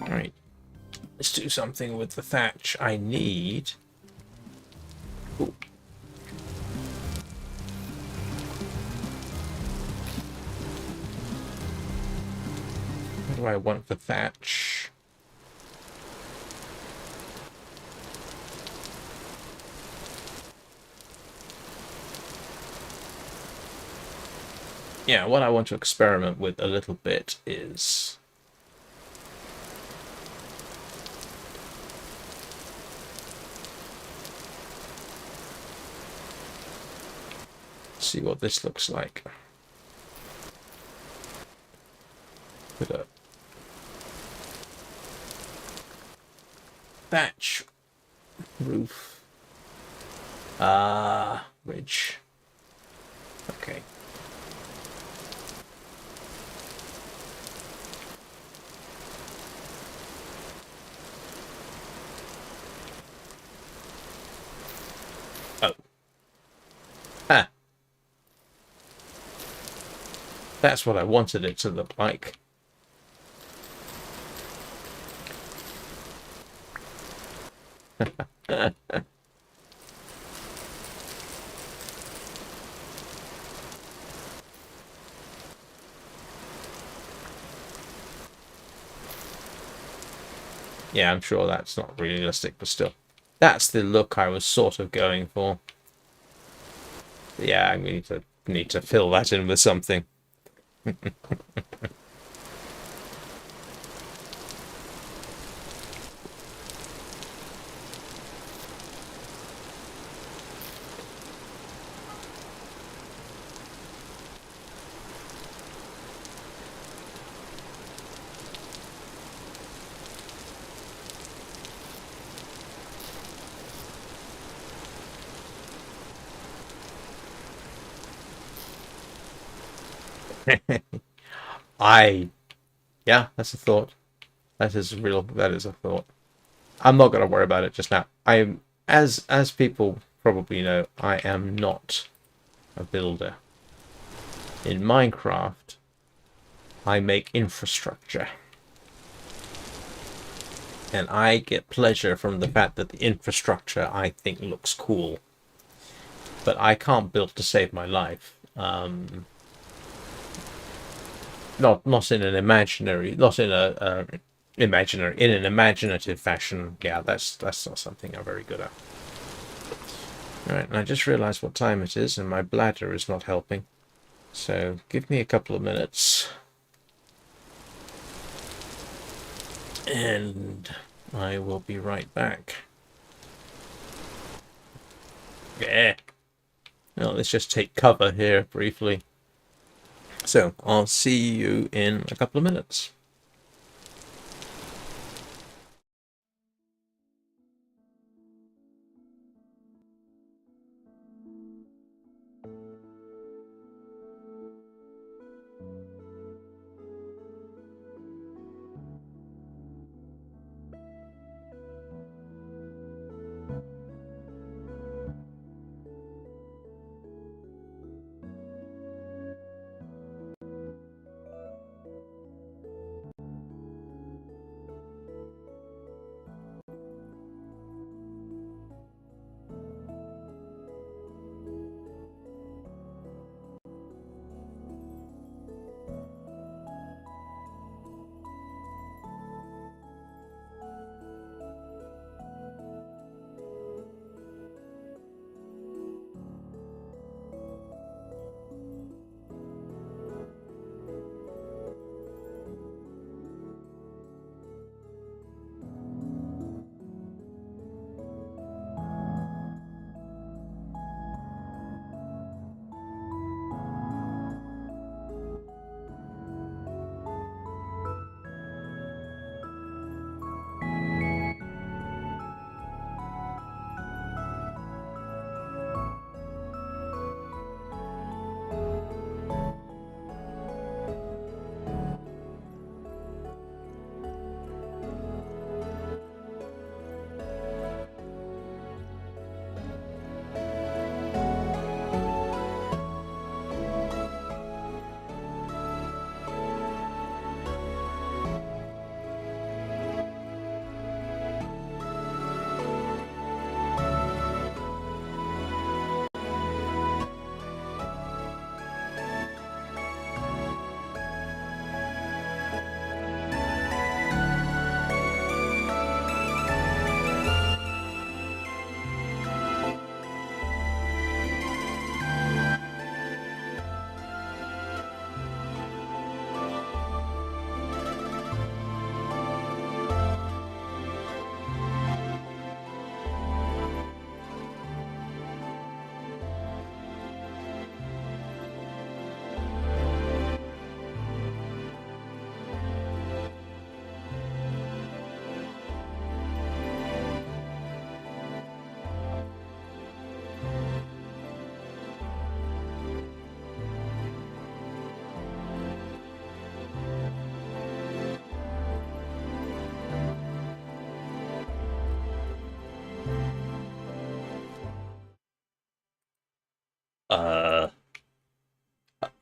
Alright. Let's do something with the thatch. I need... Ooh. What do I want for thatch? Yeah, what I want to experiment with a little bit is... see what this looks like. Put a thatch roof. Ridge. Okay. Oh. Ah. That's what I wanted it to look like. Yeah, I'm sure that's not realistic, but still. That's the look I was sort of going for. Yeah, I need to fill that in with something. Yeah, that's a thought. That is a thought. I'm not going to worry about it just now. As people probably know, I am not a builder. In Minecraft, I make infrastructure. And I get pleasure from the fact that the infrastructure I think looks cool. But I can't build to save my life. Not in an imaginary, not in a imaginary, in an imaginative fashion. Yeah, that's not something I'm very good at. All right, and I just realized what time it is, and my bladder is not helping. So give me a couple of minutes, and I will be right back. Yeah. Well, let's just take cover here briefly. So I'll see you in a couple of minutes.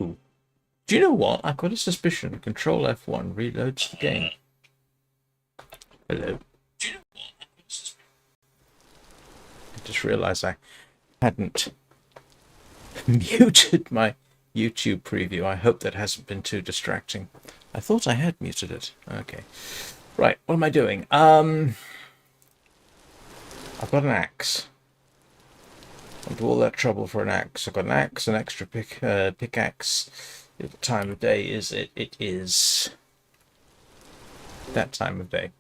Ooh. Do you know what? I've got a suspicion. Control F1 reloads the game. Hello. Do you know what? I've got a suspicion. I just realized I hadn't muted my YouTube preview. I hope that hasn't been too distracting. I thought I had muted it. Okay. Right, what am I doing? I've got an axe. I'll do all that trouble for an axe. I've got an axe, an extra pickaxe. What time of day is it? It is that time of day.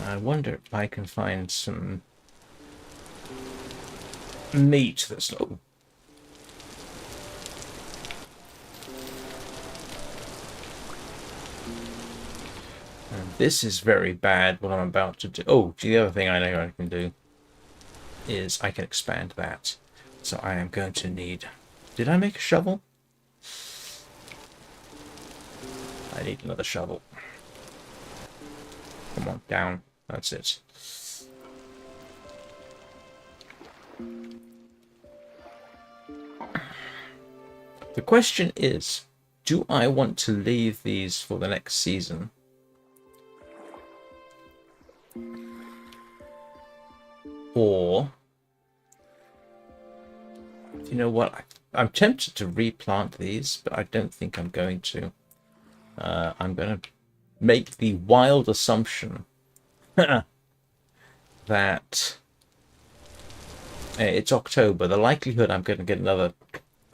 I wonder if I can find some meat that's not... And this is very bad, what I'm about to do. Oh, the other thing I know I can do is I can expand that. So I am going to need... Did I make a shovel? I need another shovel. Come on, down. That's it. The question is, do I want to leave these for the next season? Or, you know what? I'm tempted to replant these, but I don't think I'm going to. I'm going to make the wild assumption that it's October. The likelihood I'm going to get another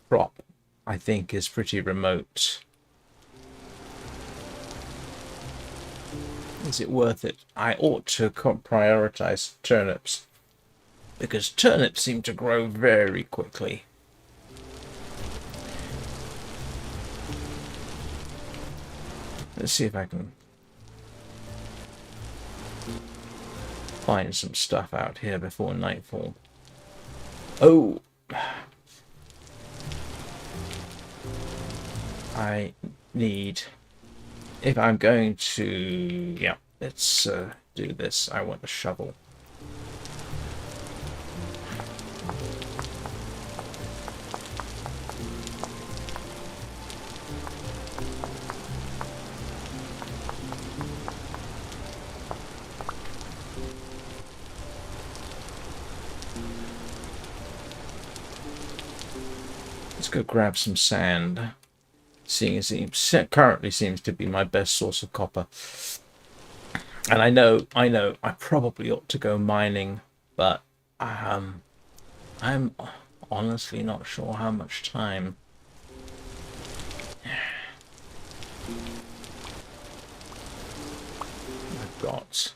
crop, I think, is pretty remote. Is it worth it? I ought to prioritize turnips, because turnips seem to grow very quickly. Let's see if I can find some stuff out here before nightfall. Oh! I need... If I'm going to... Yeah, let's do this. I want a shovel. Let's go grab some sand. Seeing as it currently seems to be my best source of copper. And I know, I probably ought to go mining, but I'm honestly not sure how much time. I've got.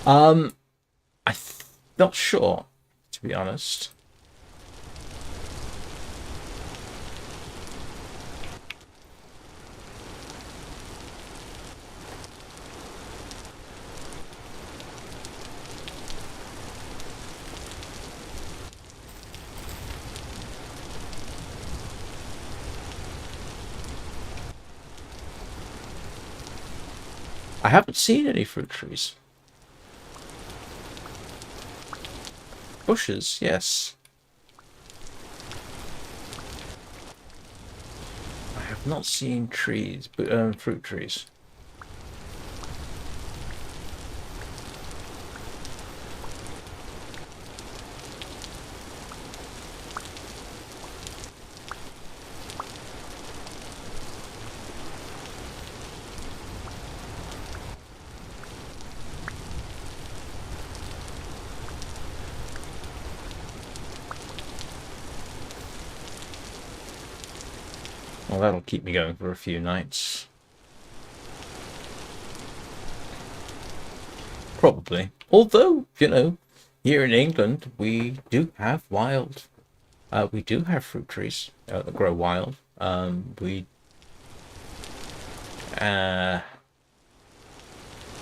I'm not sure, to be honest. I haven't seen any fruit trees. Bushes, yes. I have not seen trees, but fruit trees. Well, that'll keep me going for a few nights. Probably. Although, you know, here in England, we do have we do have fruit trees that grow wild.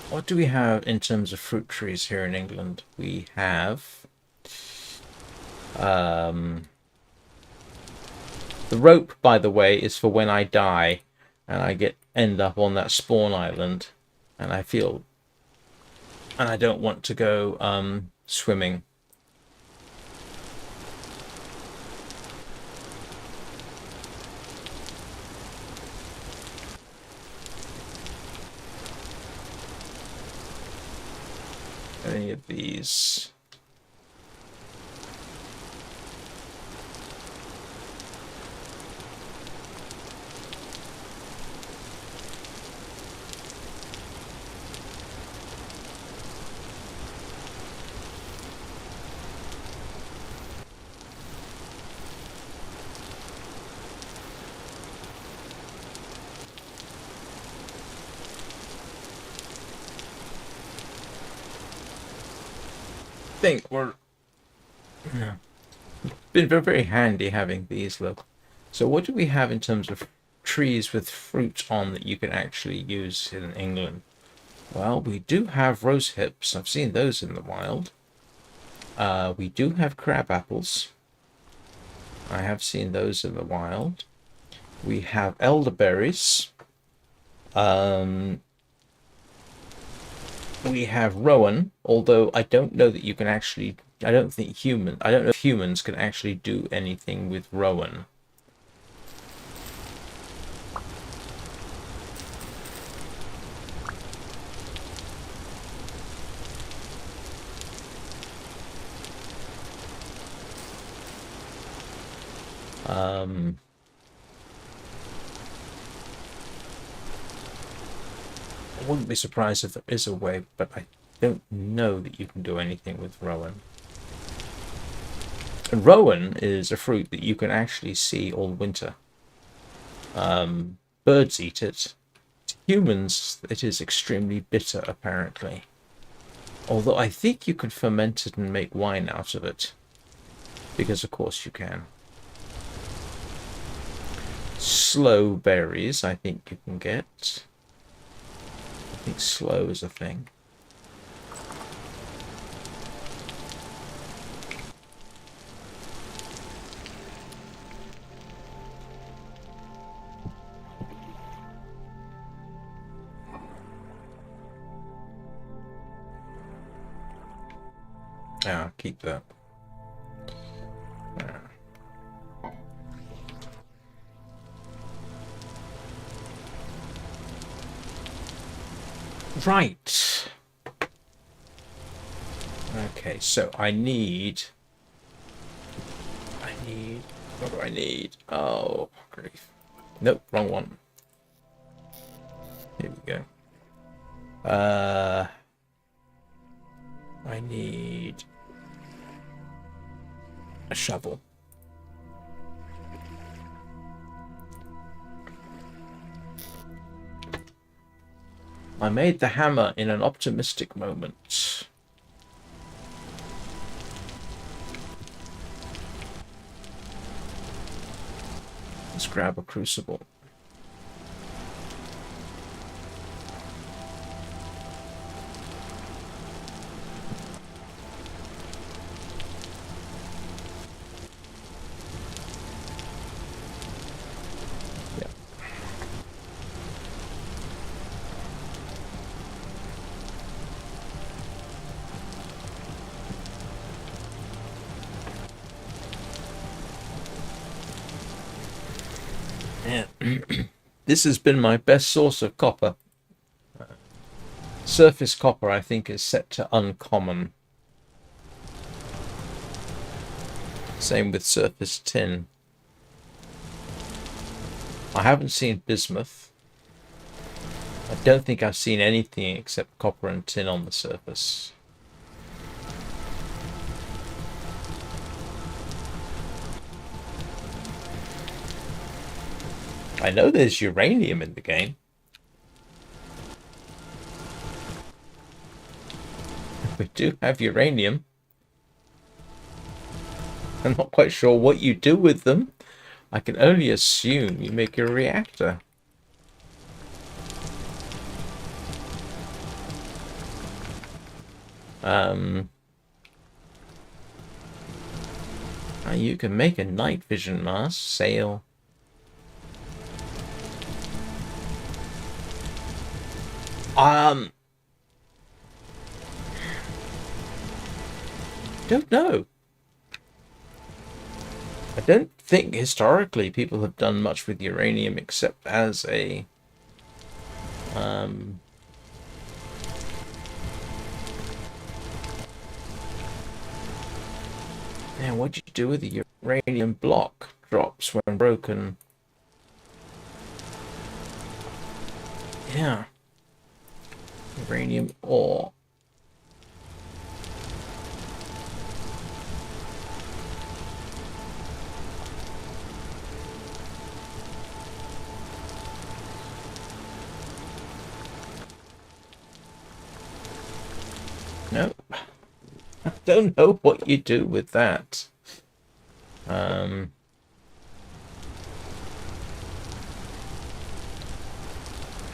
What do we have in terms of fruit trees here in England? We have, the rope, by the way, is for when I die and I end up on that spawn island and I don't want to go swimming. Any of these? think we're been very, very handy having these. Look, so what do we have in terms of trees with fruit on that you can actually use in England? Well, we do have rose hips. I've seen those in the wild. We do have crab apples. I have seen those in the wild. We have elderberries. We have rowan, although I don't know that you can actually. I don't know if humans can actually do anything with rowan. I wouldn't be surprised if there is a way, but I don't know that you can do anything with rowan. And rowan is a fruit that you can actually see all winter. Birds eat it. To humans, it is extremely bitter, apparently. Although I think you can ferment it and make wine out of it. Because, of course, you can. Sloe berries, I think you can get. I think sloe is a thing. Ah, keep that. Right. Okay, so I need... What do I need? Oh, grief. Nope, wrong one. Here we go. I need a shovel. I made the hammer in an optimistic moment. Let's grab a crucible. This has been my best source of copper. Surface copper, I think, is set to uncommon. Same with surface tin. I haven't seen bismuth. I don't think I've seen anything except copper and tin on the surface. I know there's uranium in the game. We do have uranium. I'm not quite sure what you do with them. I can only assume you make a reactor. You can make a night vision mask, sail. Don't know. I don't think historically people have done much with uranium except as a yeah, what do you do with the uranium block? Drops when broken. Yeah. Uranium ore. Nope. I don't know what you do with that.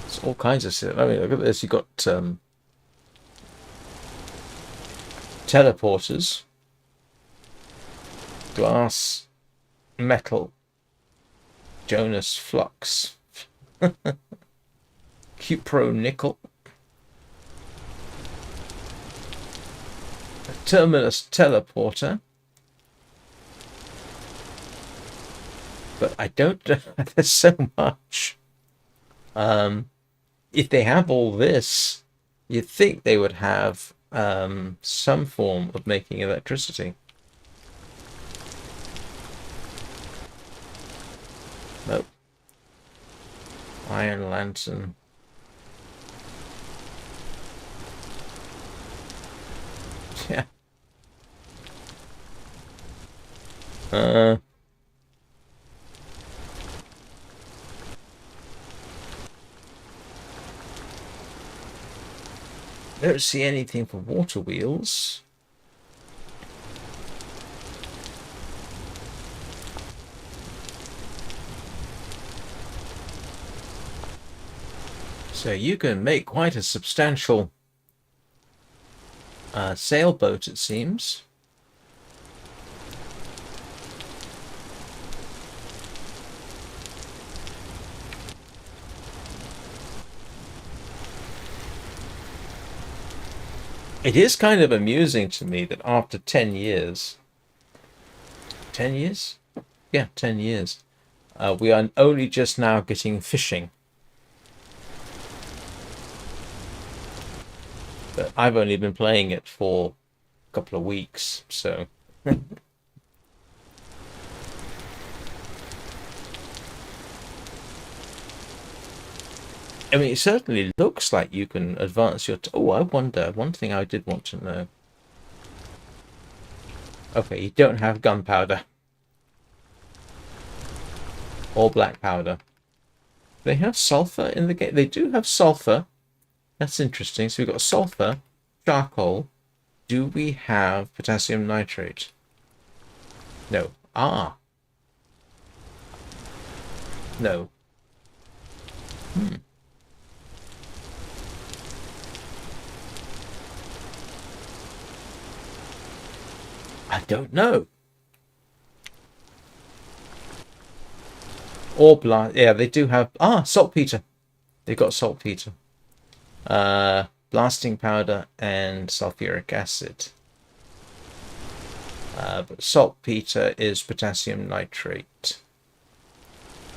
It's all kinds of stuff. I mean, look at this. You've got teleporters, glass, metal, Jonas Flux, Cupro Nickel, a Terminus Teleporter. But I don't know. There's so much. If they have all this, you'd think they would have some form of making electricity. Nope. Iron Lantern. Yeah. Don't see anything for water wheels. So you can make quite a substantial sailboat, it seems. It is kind of amusing to me that after 10 years, 10 years? Yeah, 10 years, we are only just now getting fishing. But I've only been playing it for a couple of weeks, so... I mean, it certainly looks like you can advance your... Oh, I wonder. One thing I did want to know. Okay, you don't have gunpowder. Or black powder. They have sulfur in the game. They do have sulfur. That's interesting. So we've got sulfur, charcoal. Do we have potassium nitrate? No. Ah. No. I don't know. Or blast. Yeah, they do have... Ah, saltpeter. They've got saltpeter. Blasting powder and sulfuric acid. But saltpeter is potassium nitrate.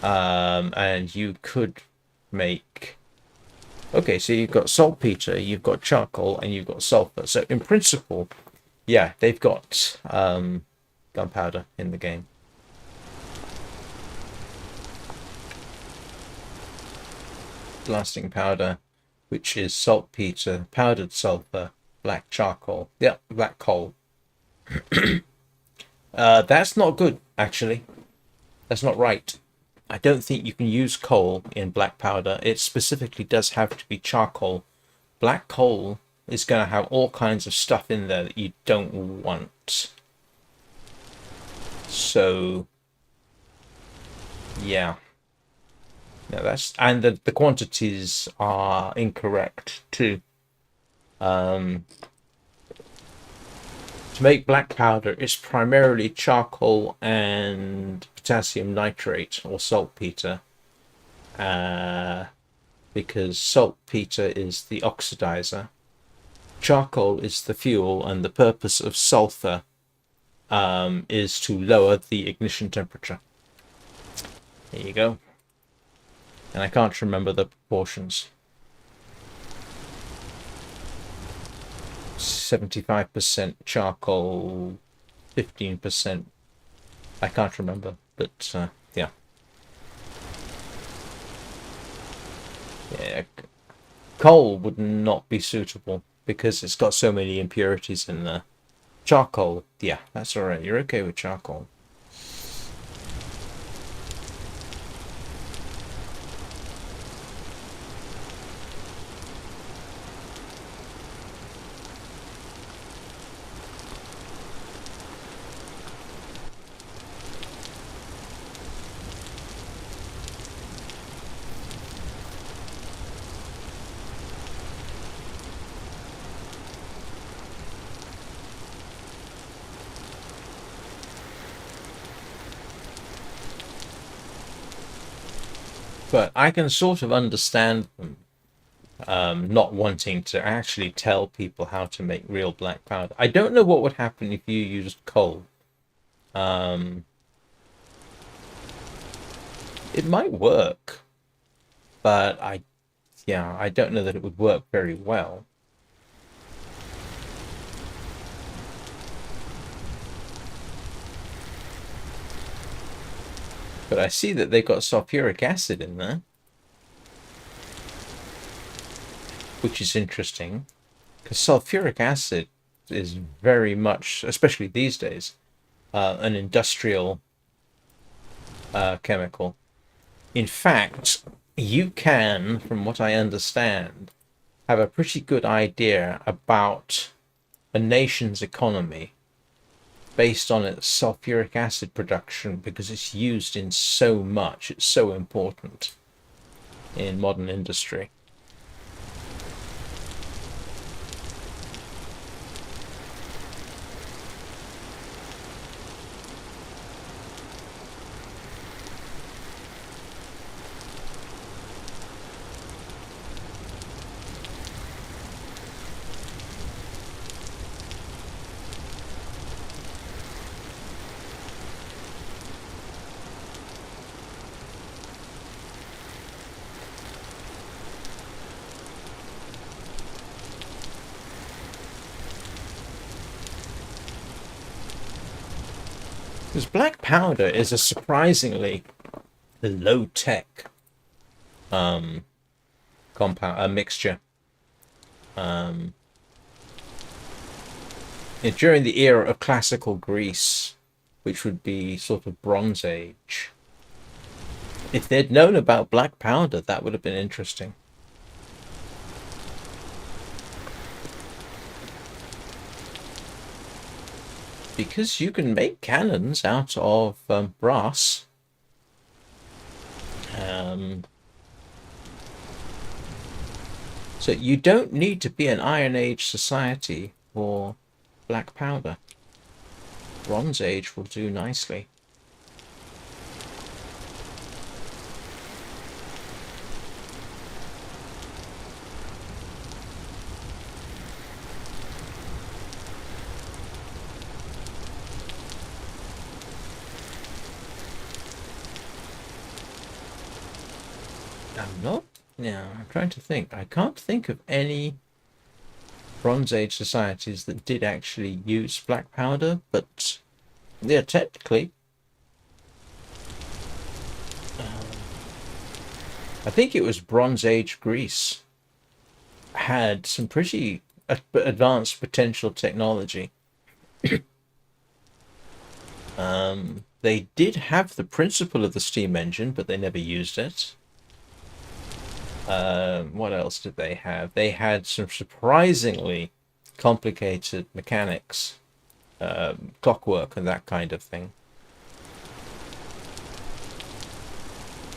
And you could make... Okay, so you've got saltpeter, you've got charcoal, and you've got sulfur. So in principle, yeah, they've got gunpowder in the game. Blasting powder, which is saltpeter, powdered sulfur, black charcoal. Yeah, black coal. That's not good, actually. That's not right. I don't think you can use coal in black powder. It specifically does have to be charcoal. Black coal is going to have all kinds of stuff in there that you don't want. So, yeah. No, that's... And the quantities are incorrect, too. To make black powder, it's primarily charcoal and potassium nitrate or saltpeter, because saltpeter is the oxidizer, charcoal is the fuel, and the purpose of sulfur is to lower the ignition temperature. There you go. And I can't remember the proportions. 75% charcoal, 15%. I can't remember, but yeah. Yeah, coal would not be suitable because it's got so many impurities in there. Charcoal, yeah, that's alright. You're okay with charcoal. but I can sort of understand them not wanting to actually tell people how to make real black powder. I don't know what would happen if you used coal. It might work, but I don't know that it would work very well. But I see that they've got sulfuric acid in there, which is interesting, because sulfuric acid is very much, especially these days, an industrial chemical. In fact, you can, from what I understand, have a pretty good idea about a nation's economy based on its sulfuric acid production, because it's used in so much. It's so important in modern industry. Because black powder is a surprisingly low-tech compound, a mixture. During the era of classical Greece, which would be sort of Bronze Age, if they'd known about black powder, that would have been interesting. Because you can make cannons out of brass. So you don't need to be an Iron Age society for black powder. Bronze Age will do nicely. I'm trying to think. I can't think of any Bronze Age societies that did actually use black powder, but yeah, technically. I think it was Bronze Age Greece had some pretty advanced potential technology. They did have the principle of the steam engine, but they never used it. What else did they have? They had some surprisingly complicated mechanics, clockwork and that kind of thing.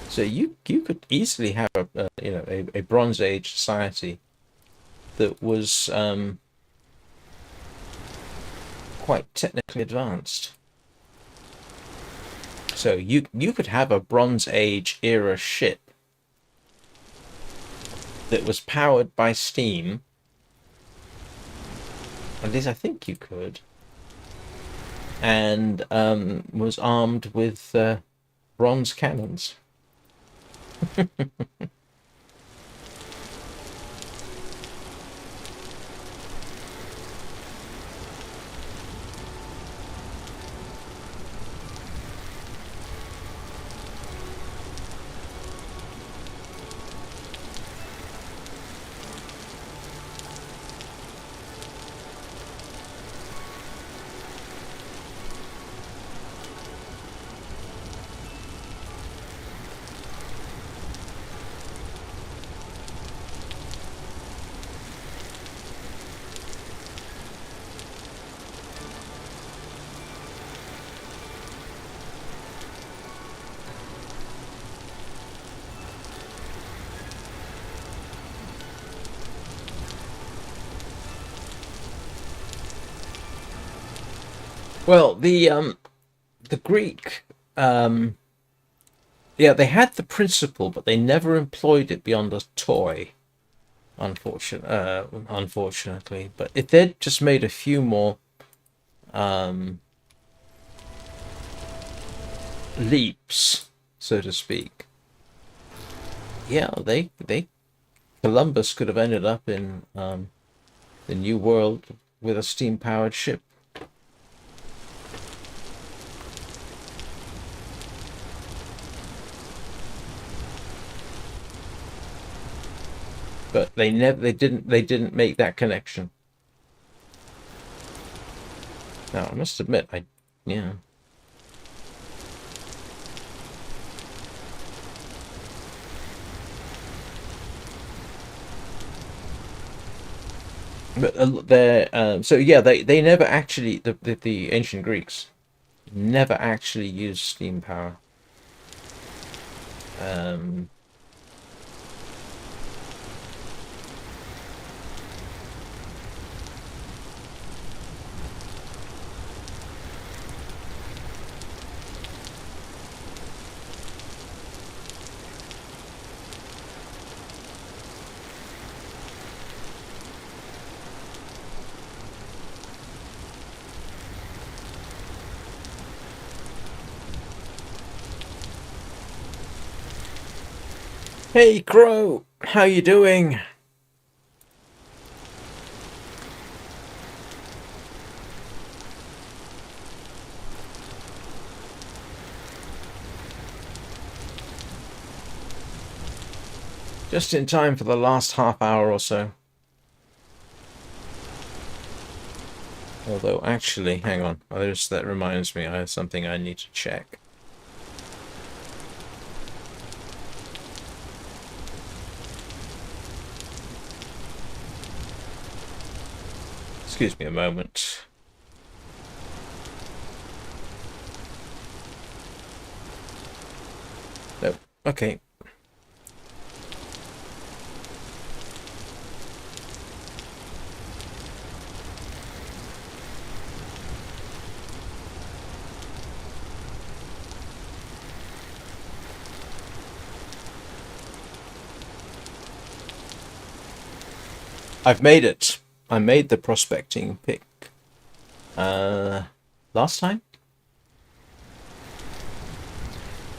So you could easily have a Bronze Age society that was quite technically advanced. So you could have a Bronze Age era ship that was powered by steam. At least I think you could. And was armed with bronze cannons. Well, the Greek Yeah, they had the principle, but they never employed it beyond a toy. Unfortunately, but if they'd just made a few more leaps, so to speak, yeah, they Columbus could have ended up in the New World with a steam-powered ship. But they didn't make that connection. Now, I must admit, yeah. But so yeah, they never actually, the ancient Greeks never actually used steam power. Hey Crow, how you doing? Just in time for the last half hour or so. Although, actually, hang on. That reminds me, I have something I need to check. Excuse me a moment. Nope. Okay. I've made it. I made the prospecting pick. Last time?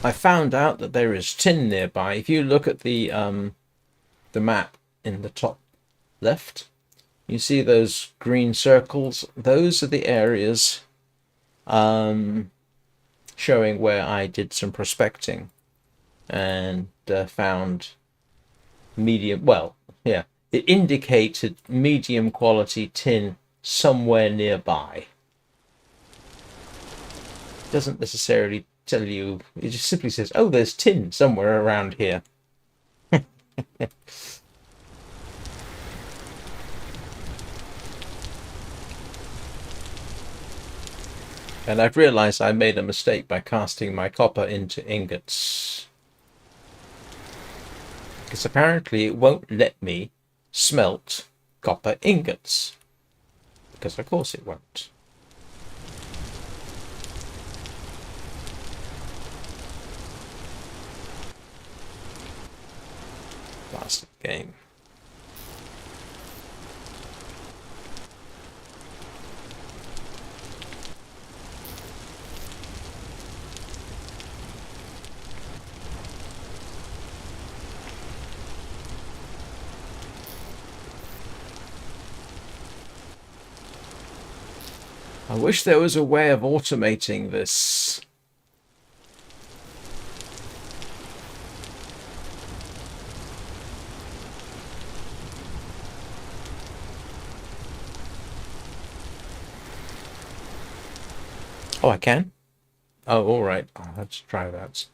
I found out that there is tin nearby. If you look at the map in the top left, you see those green circles. Those are the areas showing where I did some prospecting and found medium. Well, yeah, it indicated medium quality tin somewhere nearby. It doesn't necessarily tell you, it just simply says, oh, there's tin somewhere around here. And I've realized I made a mistake by casting my copper into ingots. Because apparently it won't let me smelt copper ingots. Because of course it won't. Last game. I wish there was a way of automating this. Oh, I can? Oh, all right. Let's try that.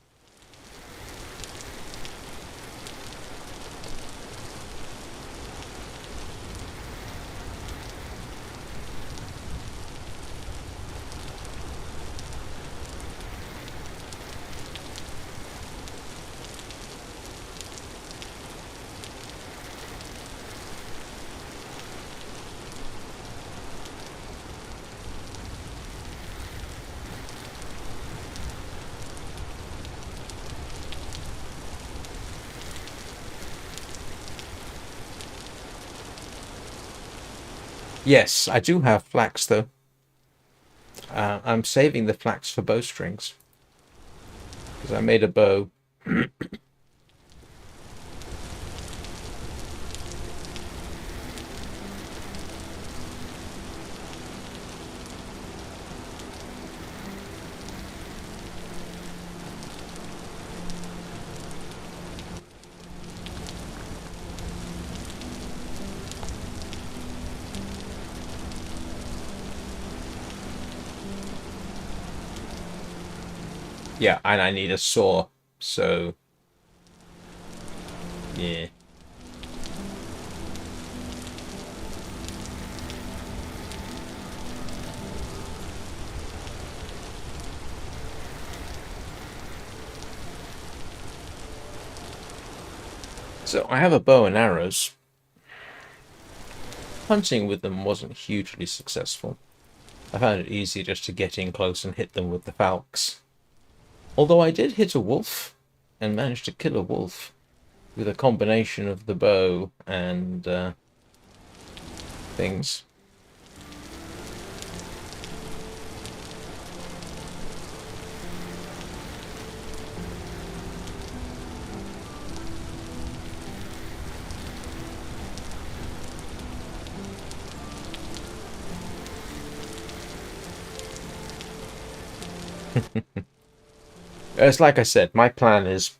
Yes, I do have flax though. I'm saving the flax for bowstrings because I made a bow. Yeah, and I need a saw, so yeah. So I have a bow and arrows. Hunting with them wasn't hugely successful. I found it easier just to get in close and hit them with the falcons. Although I did hit a wolf and managed to kill a wolf with a combination of the bow and things. It's like I said, my plan is,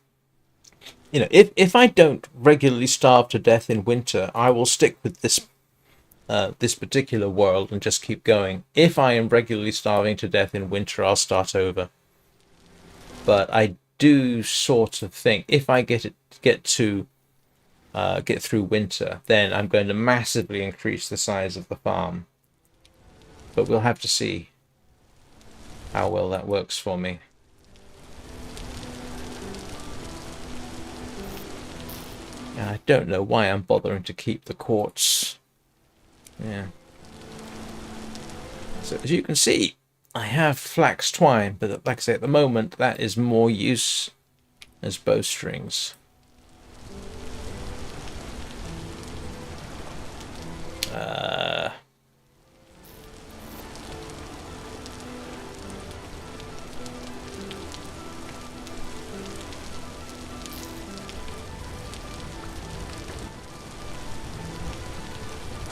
if I don't regularly starve to death in winter, I will stick with this particular world and just keep going. If I am regularly starving to death in winter, I'll start over. But I do sort of think if I get through winter, then I'm going to massively increase the size of the farm. But we'll have to see how well that works for me. And I don't know why I'm bothering to keep the quartz. Yeah. So as you can see, I have flax twine, but like I say, at the moment, that is more use as bowstrings.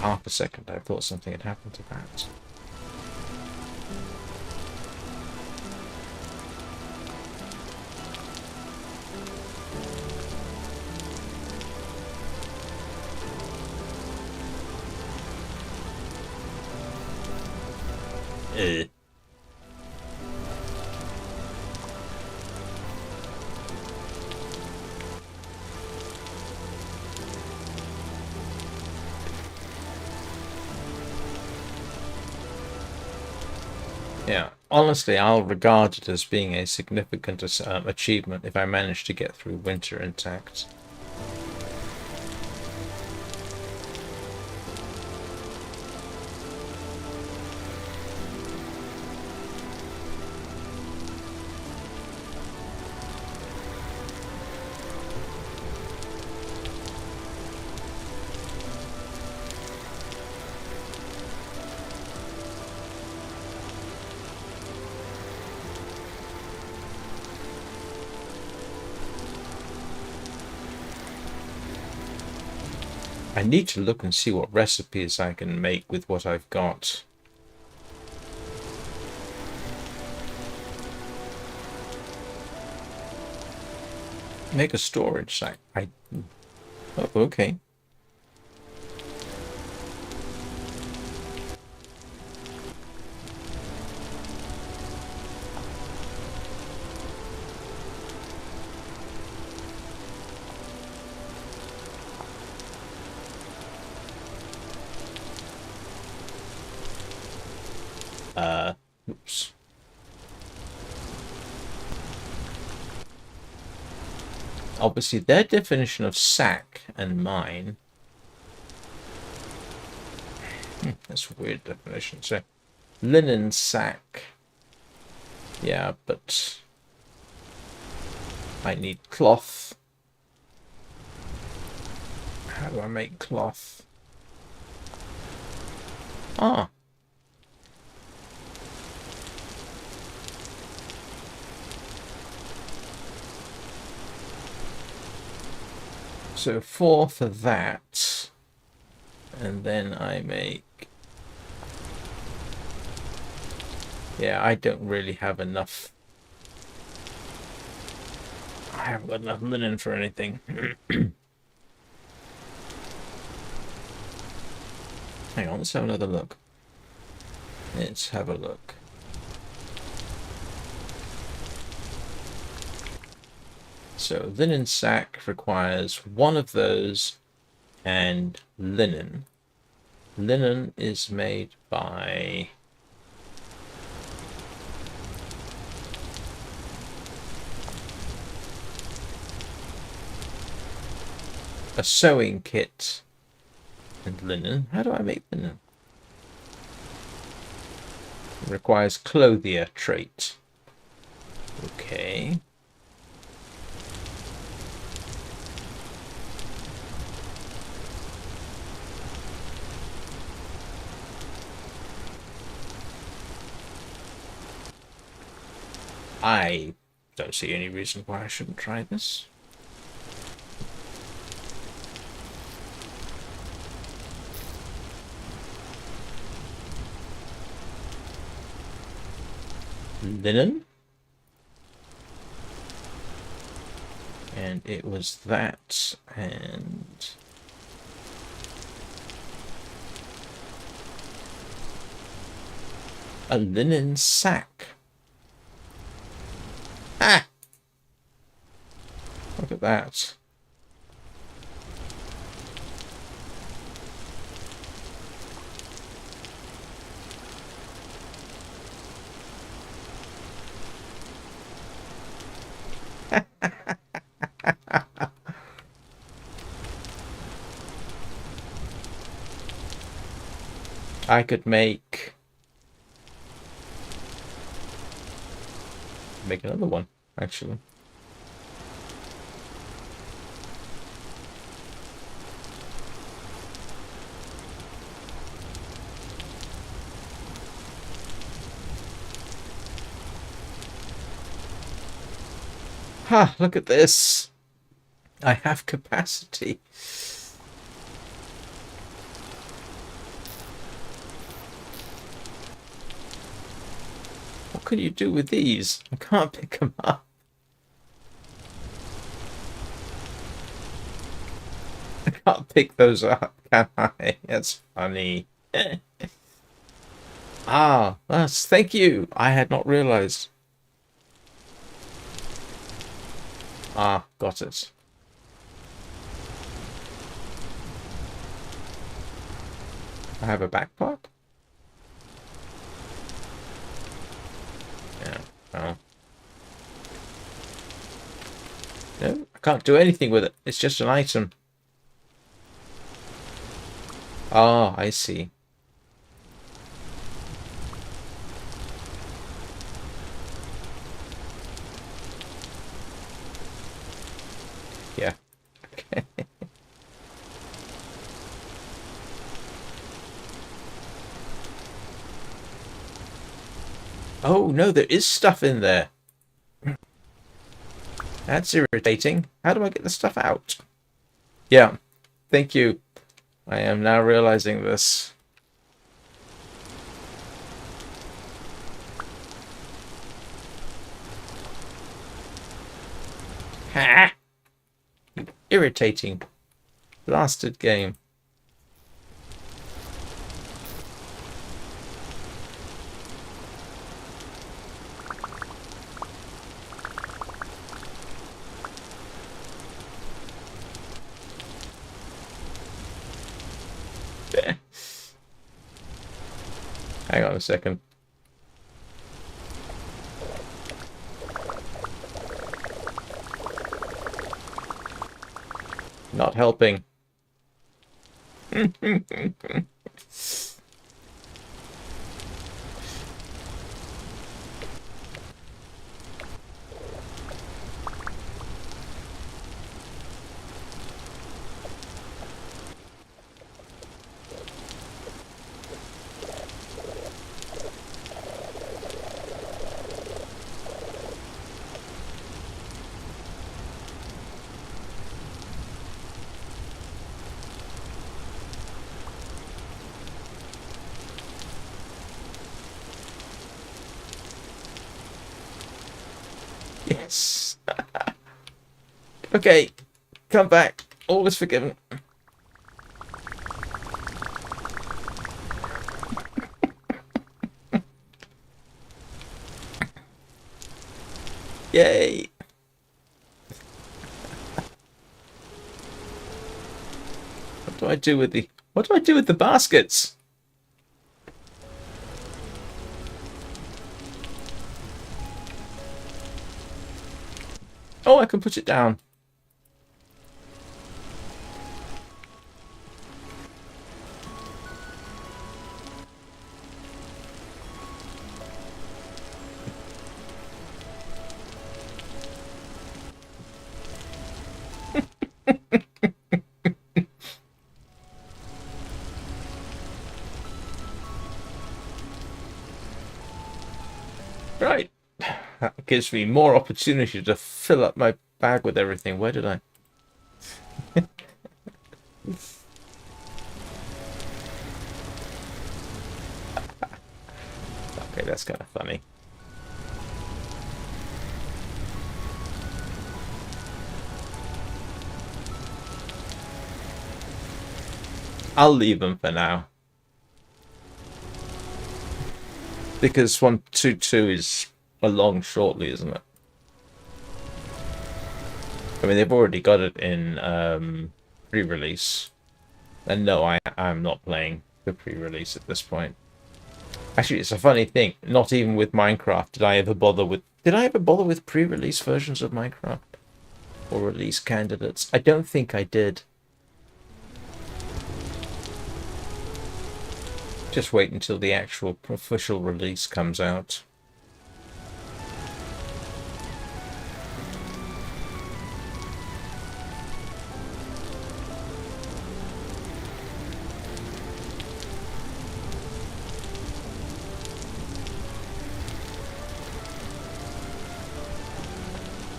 Half a second, I thought something had happened to that. Eh. Yeah, honestly, I'll regard it as being a significant achievement if I manage to get through winter intact. I need to look and see what recipes I can make with what I've got. Make a storage site. Oh, okay. Oops. Obviously, their definition of sack and mine. That's a weird definition. So, linen sack. Yeah, but I need cloth. How do I make cloth? Ah. So 4 for that. And then I make... Yeah, I don't really have enough. I haven't got enough linen for anything. Hang on, let's have another look. Let's have a look. So linen sack requires 1 of those and linen. Linen is made by... a sewing kit and linen. How do I make linen? It requires clothier trait. Okay. I don't see any reason why I shouldn't try this. Linen. And it was that, and... a linen sack. Ah! Look at that. I could make another one, actually. Ha, look at this. I have capacity. What can you do with these? I can't pick them up. I can't pick those up, can I? That's funny. Ah, that's... thank you. I had not realized. Ah, got it. I have a backpack? Yeah, well. No, I can't do anything with it. It's just an item. Ah, I see. Yeah. Okay. Oh, no, there is stuff in there. That's irritating. How do I get the stuff out? Yeah, thank you. I am now realizing this. Ha! You irritating blasted game. Hang on a second. Not helping. Yes. Okay, come back. All is forgiven. Yay. What do I do with the baskets? Oh, I can put it down. Right. That gives me more opportunity to fill up my bag with everything. Where did I? Okay, that's kind of funny. I'll leave them for now. Because 122 is along shortly, isn't it? I mean, they've already got it in pre-release. And no, I'm not playing the pre-release at this point. Actually, it's a funny thing. Not even with Minecraft did I ever bother with... Did I ever bother with pre-release versions of Minecraft? Or release candidates? I don't think I did. Just wait until the actual official release comes out.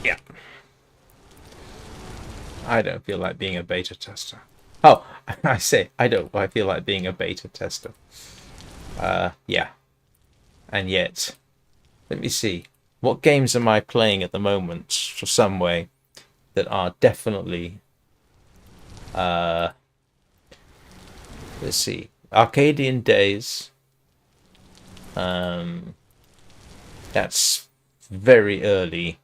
Yeah. I don't feel like being a beta tester. Oh, I say, I feel like being a beta tester. Yeah. And yet, let me see. What games am I playing at the moment for some way that are definitely, let's see. Arcadian Days. That's very early,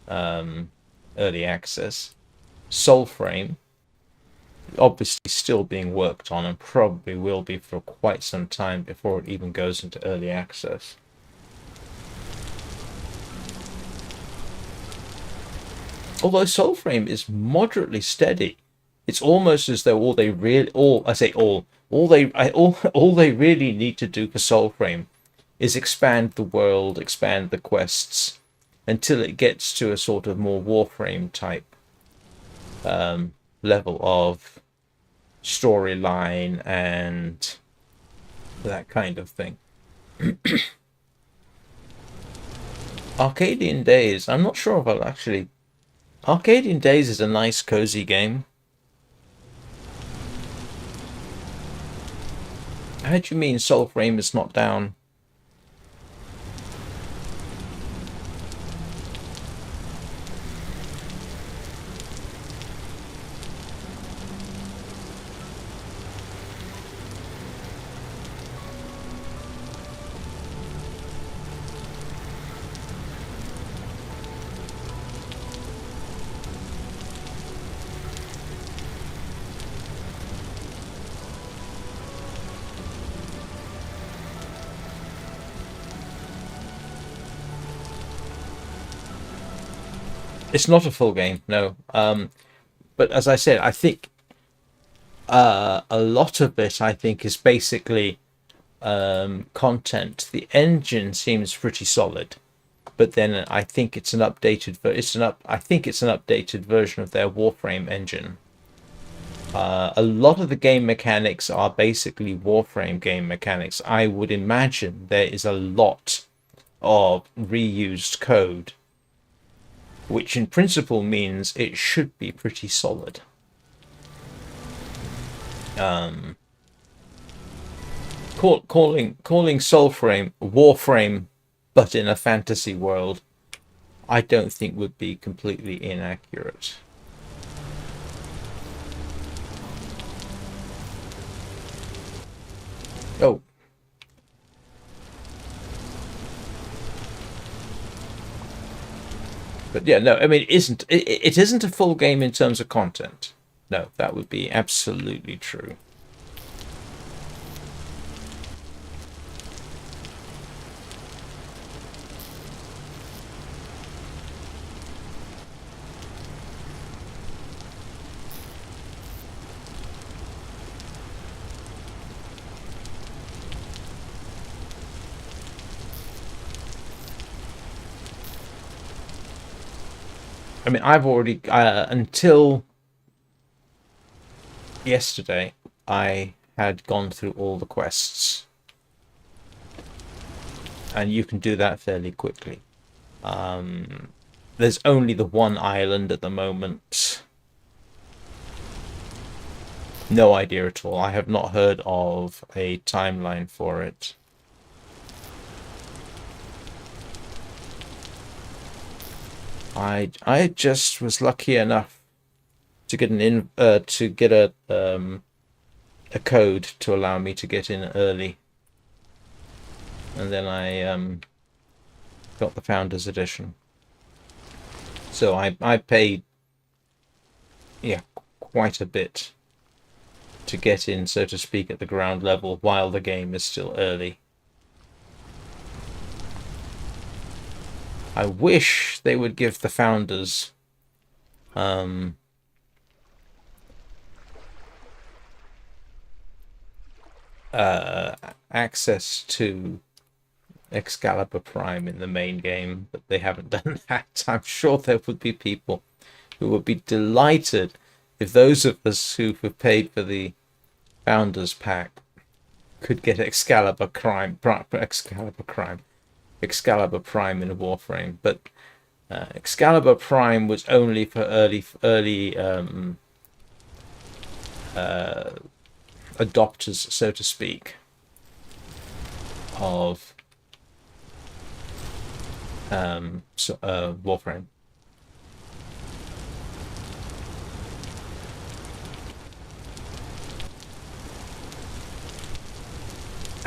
early access. Soulframe, obviously still being worked on and probably will be for quite some time before it even goes into early access. Although Soulframe is moderately steady, it's almost as though all they really need to do for Soulframe is expand the world, expand the quests until it gets to a sort of more Warframe type level of storyline and that kind of thing. Arcadian Days, I'm not sure if I'll actually... Arcadian Days is a nice cozy game. How do you mean Soulframe is not down? It's not a full game, no. But as I said, I think a lot of it, I think, is basically content. The engine seems pretty solid, but then I think it's an updated. I think it's an updated version of their Warframe engine. A lot of the game mechanics are basically Warframe game mechanics. I would imagine there is a lot of reused code, which in principle means it should be pretty solid. Calling Soulframe Warframe, but in a fantasy world, I don't think would be completely inaccurate. Oh. But yeah, no, I mean, it isn't a full game in terms of content. No, that would be absolutely true. I mean, I've already until yesterday, I had gone through all the quests, and you can do that fairly quickly. There's only the one island at the moment. No idea at all. I have not heard of a timeline for it. I just was lucky enough to get a code to allow me to get in early, and then I got the Founders Edition. So I paid, yeah, quite a bit to get in, so to speak, at the ground level while the game is still early. I wish they would give the founders access to Excalibur Prime in the main game, but they haven't done that. I'm sure there would be people who would be delighted if those of us who have paid for the Founders Pack could get Excalibur Prime in Warframe, but Excalibur Prime was only for early adopters, so to speak, of Warframe.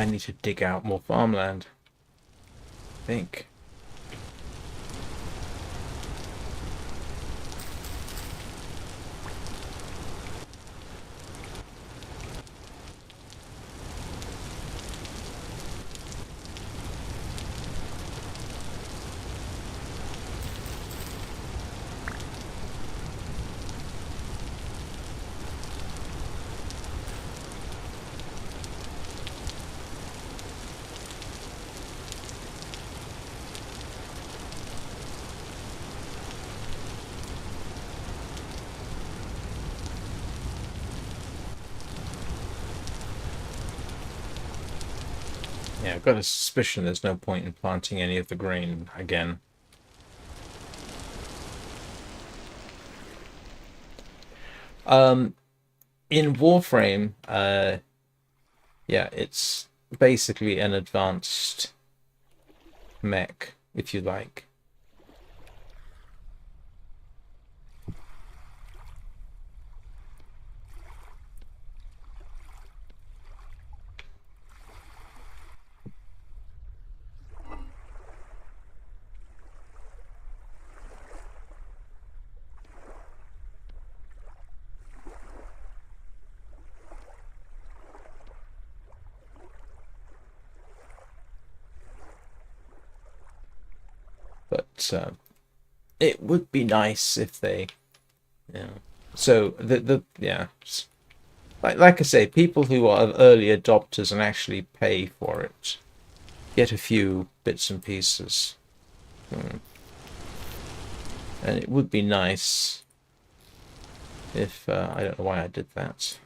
I need to dig out more farmland, I think. Yeah, I've got a suspicion there's no point in planting any of the grain again. In Warframe, yeah, it's basically an advanced mech, if you like. But it would be nice if they, yeah. So like I say, people who are early adopters and actually pay for it get a few bits and pieces. And it would be nice if I don't know why I did that.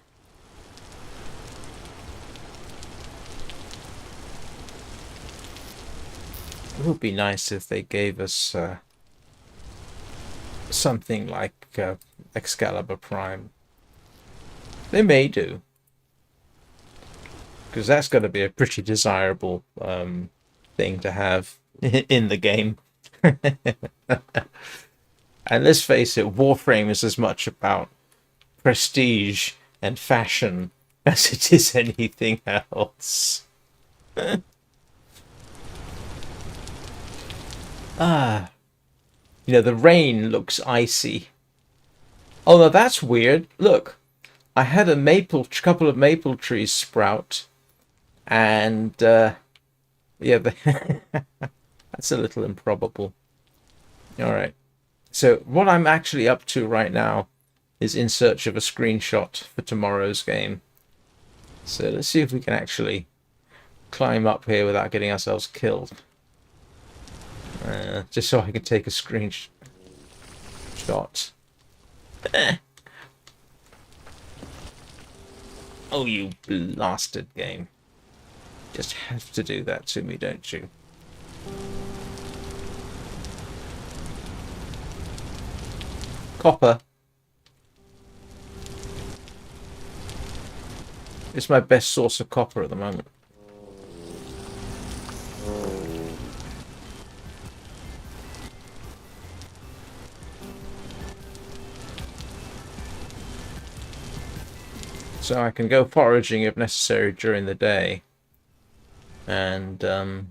It would be nice if they gave us something like Excalibur Prime. They may do, because that's going to be a pretty desirable thing to have in the game. And let's face it, Warframe is as much about prestige and fashion as it is anything else. Ah, you know, the rain looks icy. Oh, no, that's weird. Look, I had a couple of maple trees sprout, and yeah, that's a little improbable. All right. So what I'm actually up to right now is in search of a screenshot for tomorrow's game. So let's see if we can actually climb up here without getting ourselves killed. Just so I can take a screenshot. Oh, you blasted game. Just have to do that to me, don't you? Copper. It's my best source of copper at the moment. So I can go foraging if necessary during the day. And, oh,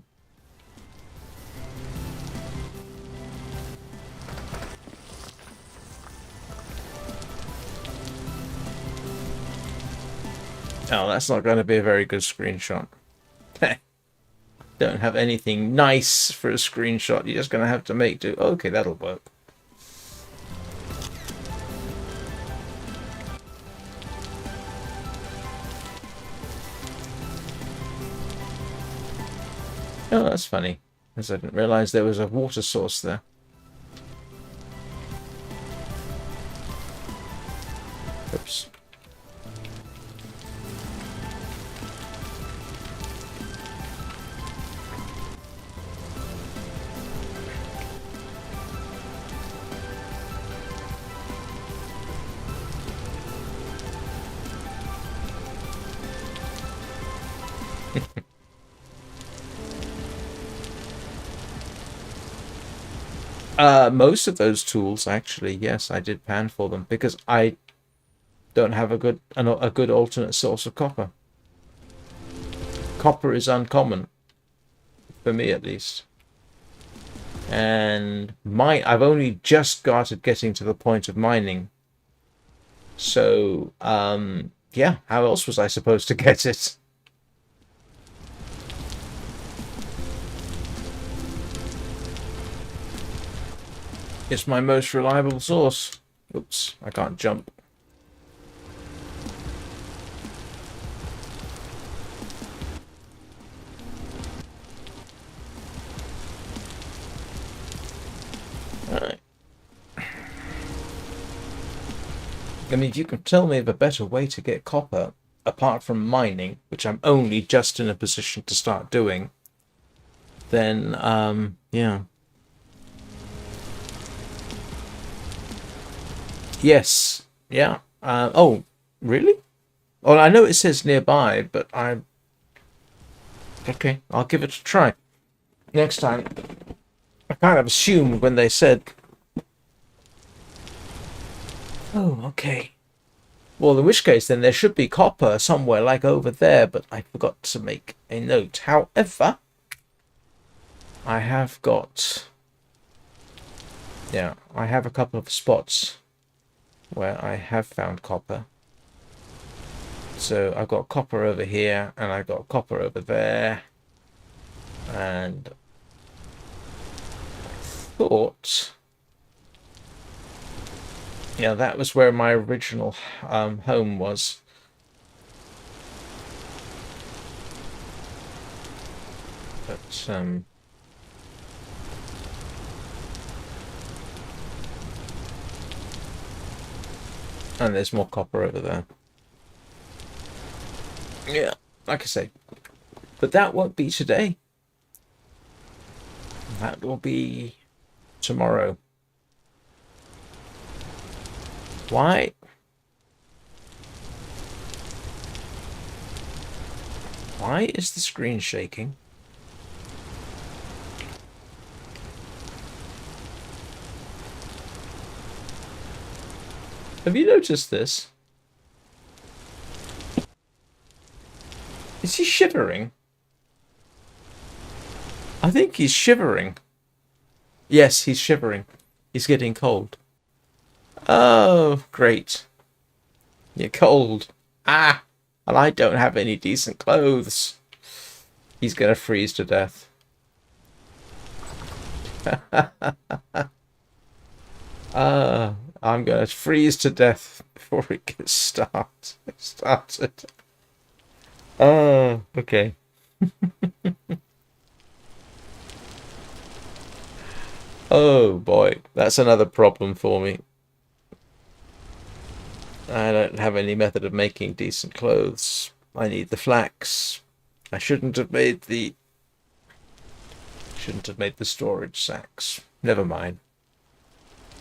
that's not going to be a very good screenshot. Don't have anything nice for a screenshot. You're just going to have to make do. Okay, that'll work. Oh, that's funny, because I didn't realize there was a water source there. Oops. Most of those tools, actually, yes, I did pan for them because I don't have a good alternate source of copper. Copper is uncommon, for me at least. And I've only just started getting to the point of mining. So, yeah, how else was I supposed to get it? It's my most reliable source. Oops, I can't jump. Alright. I mean, if you can tell me of a better way to get copper, apart from mining, which I'm only just in a position to start doing, then, yeah. Yes. Yeah. Oh, really? Well, I know it says nearby, but okay, I'll give it a try. Next time. I kind of assumed when they said... Oh, okay. Well, in which case, then there should be copper somewhere, like over there, but I forgot to make a note. However, I have got... Yeah, I have a couple of spots where I have found copper. So I've got copper over here, and I've got copper over there. And I thought... Yeah, that was where my original home was. But, and there's more copper over there. Yeah, like I say. But that won't be today. That will be tomorrow. Why? Why is the screen shaking? Have you noticed this? Is he shivering? I think he's shivering. Yes, he's shivering. He's getting cold. Oh, great. You're cold. Ah, and I don't have any decent clothes. He's gonna freeze to death. I'm gonna freeze to death before it gets started. Okay. Oh boy, that's another problem for me. I don't have any method of making decent clothes. I need the flax. I shouldn't have made the storage sacks. Never mind.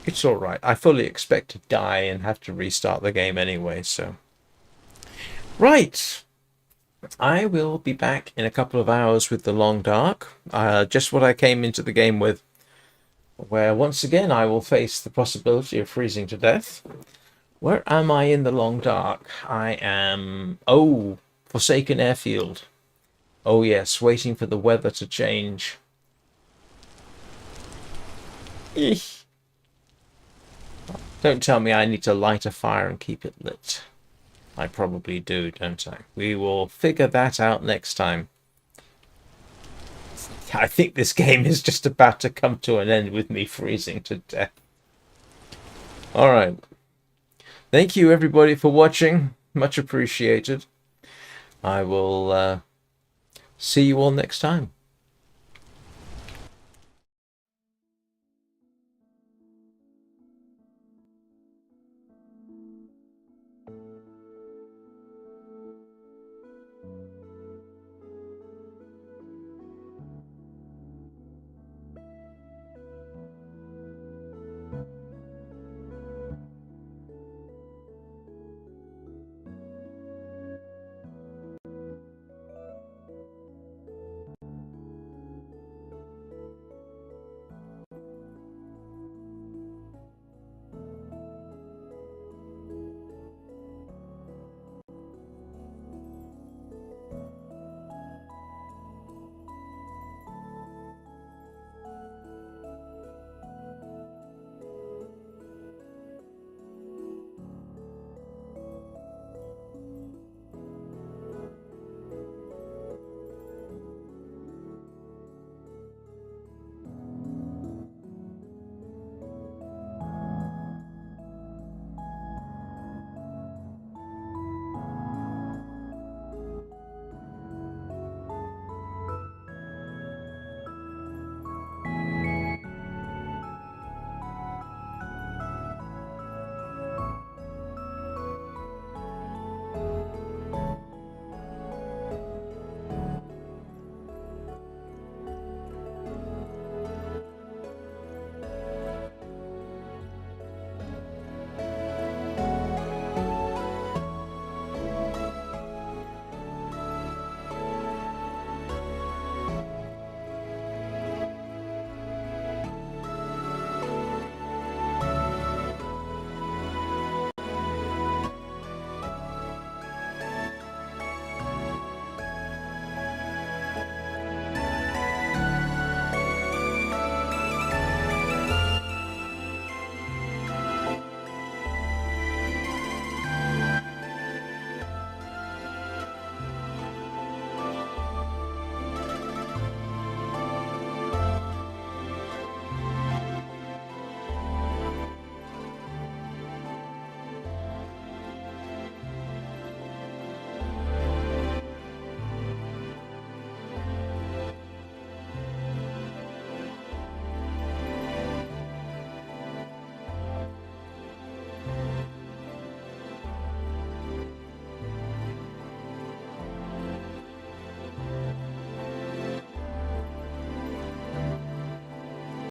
It's all right. I fully expect to die and have to restart the game anyway, so. Right. I will be back in a couple of hours with the Long Dark. Just what I came into the game with, where once again I will face the possibility of freezing to death. Where am I in the Long Dark? I am... Oh, Forsaken Airfield. Oh yes, waiting for the weather to change. Eesh. Don't tell me I need to light a fire and keep it lit. I probably do, don't I? We will figure that out next time. I think this game is just about to come to an end with me freezing to death. Alright. Thank you everybody for watching. Much appreciated. I will see you all next time.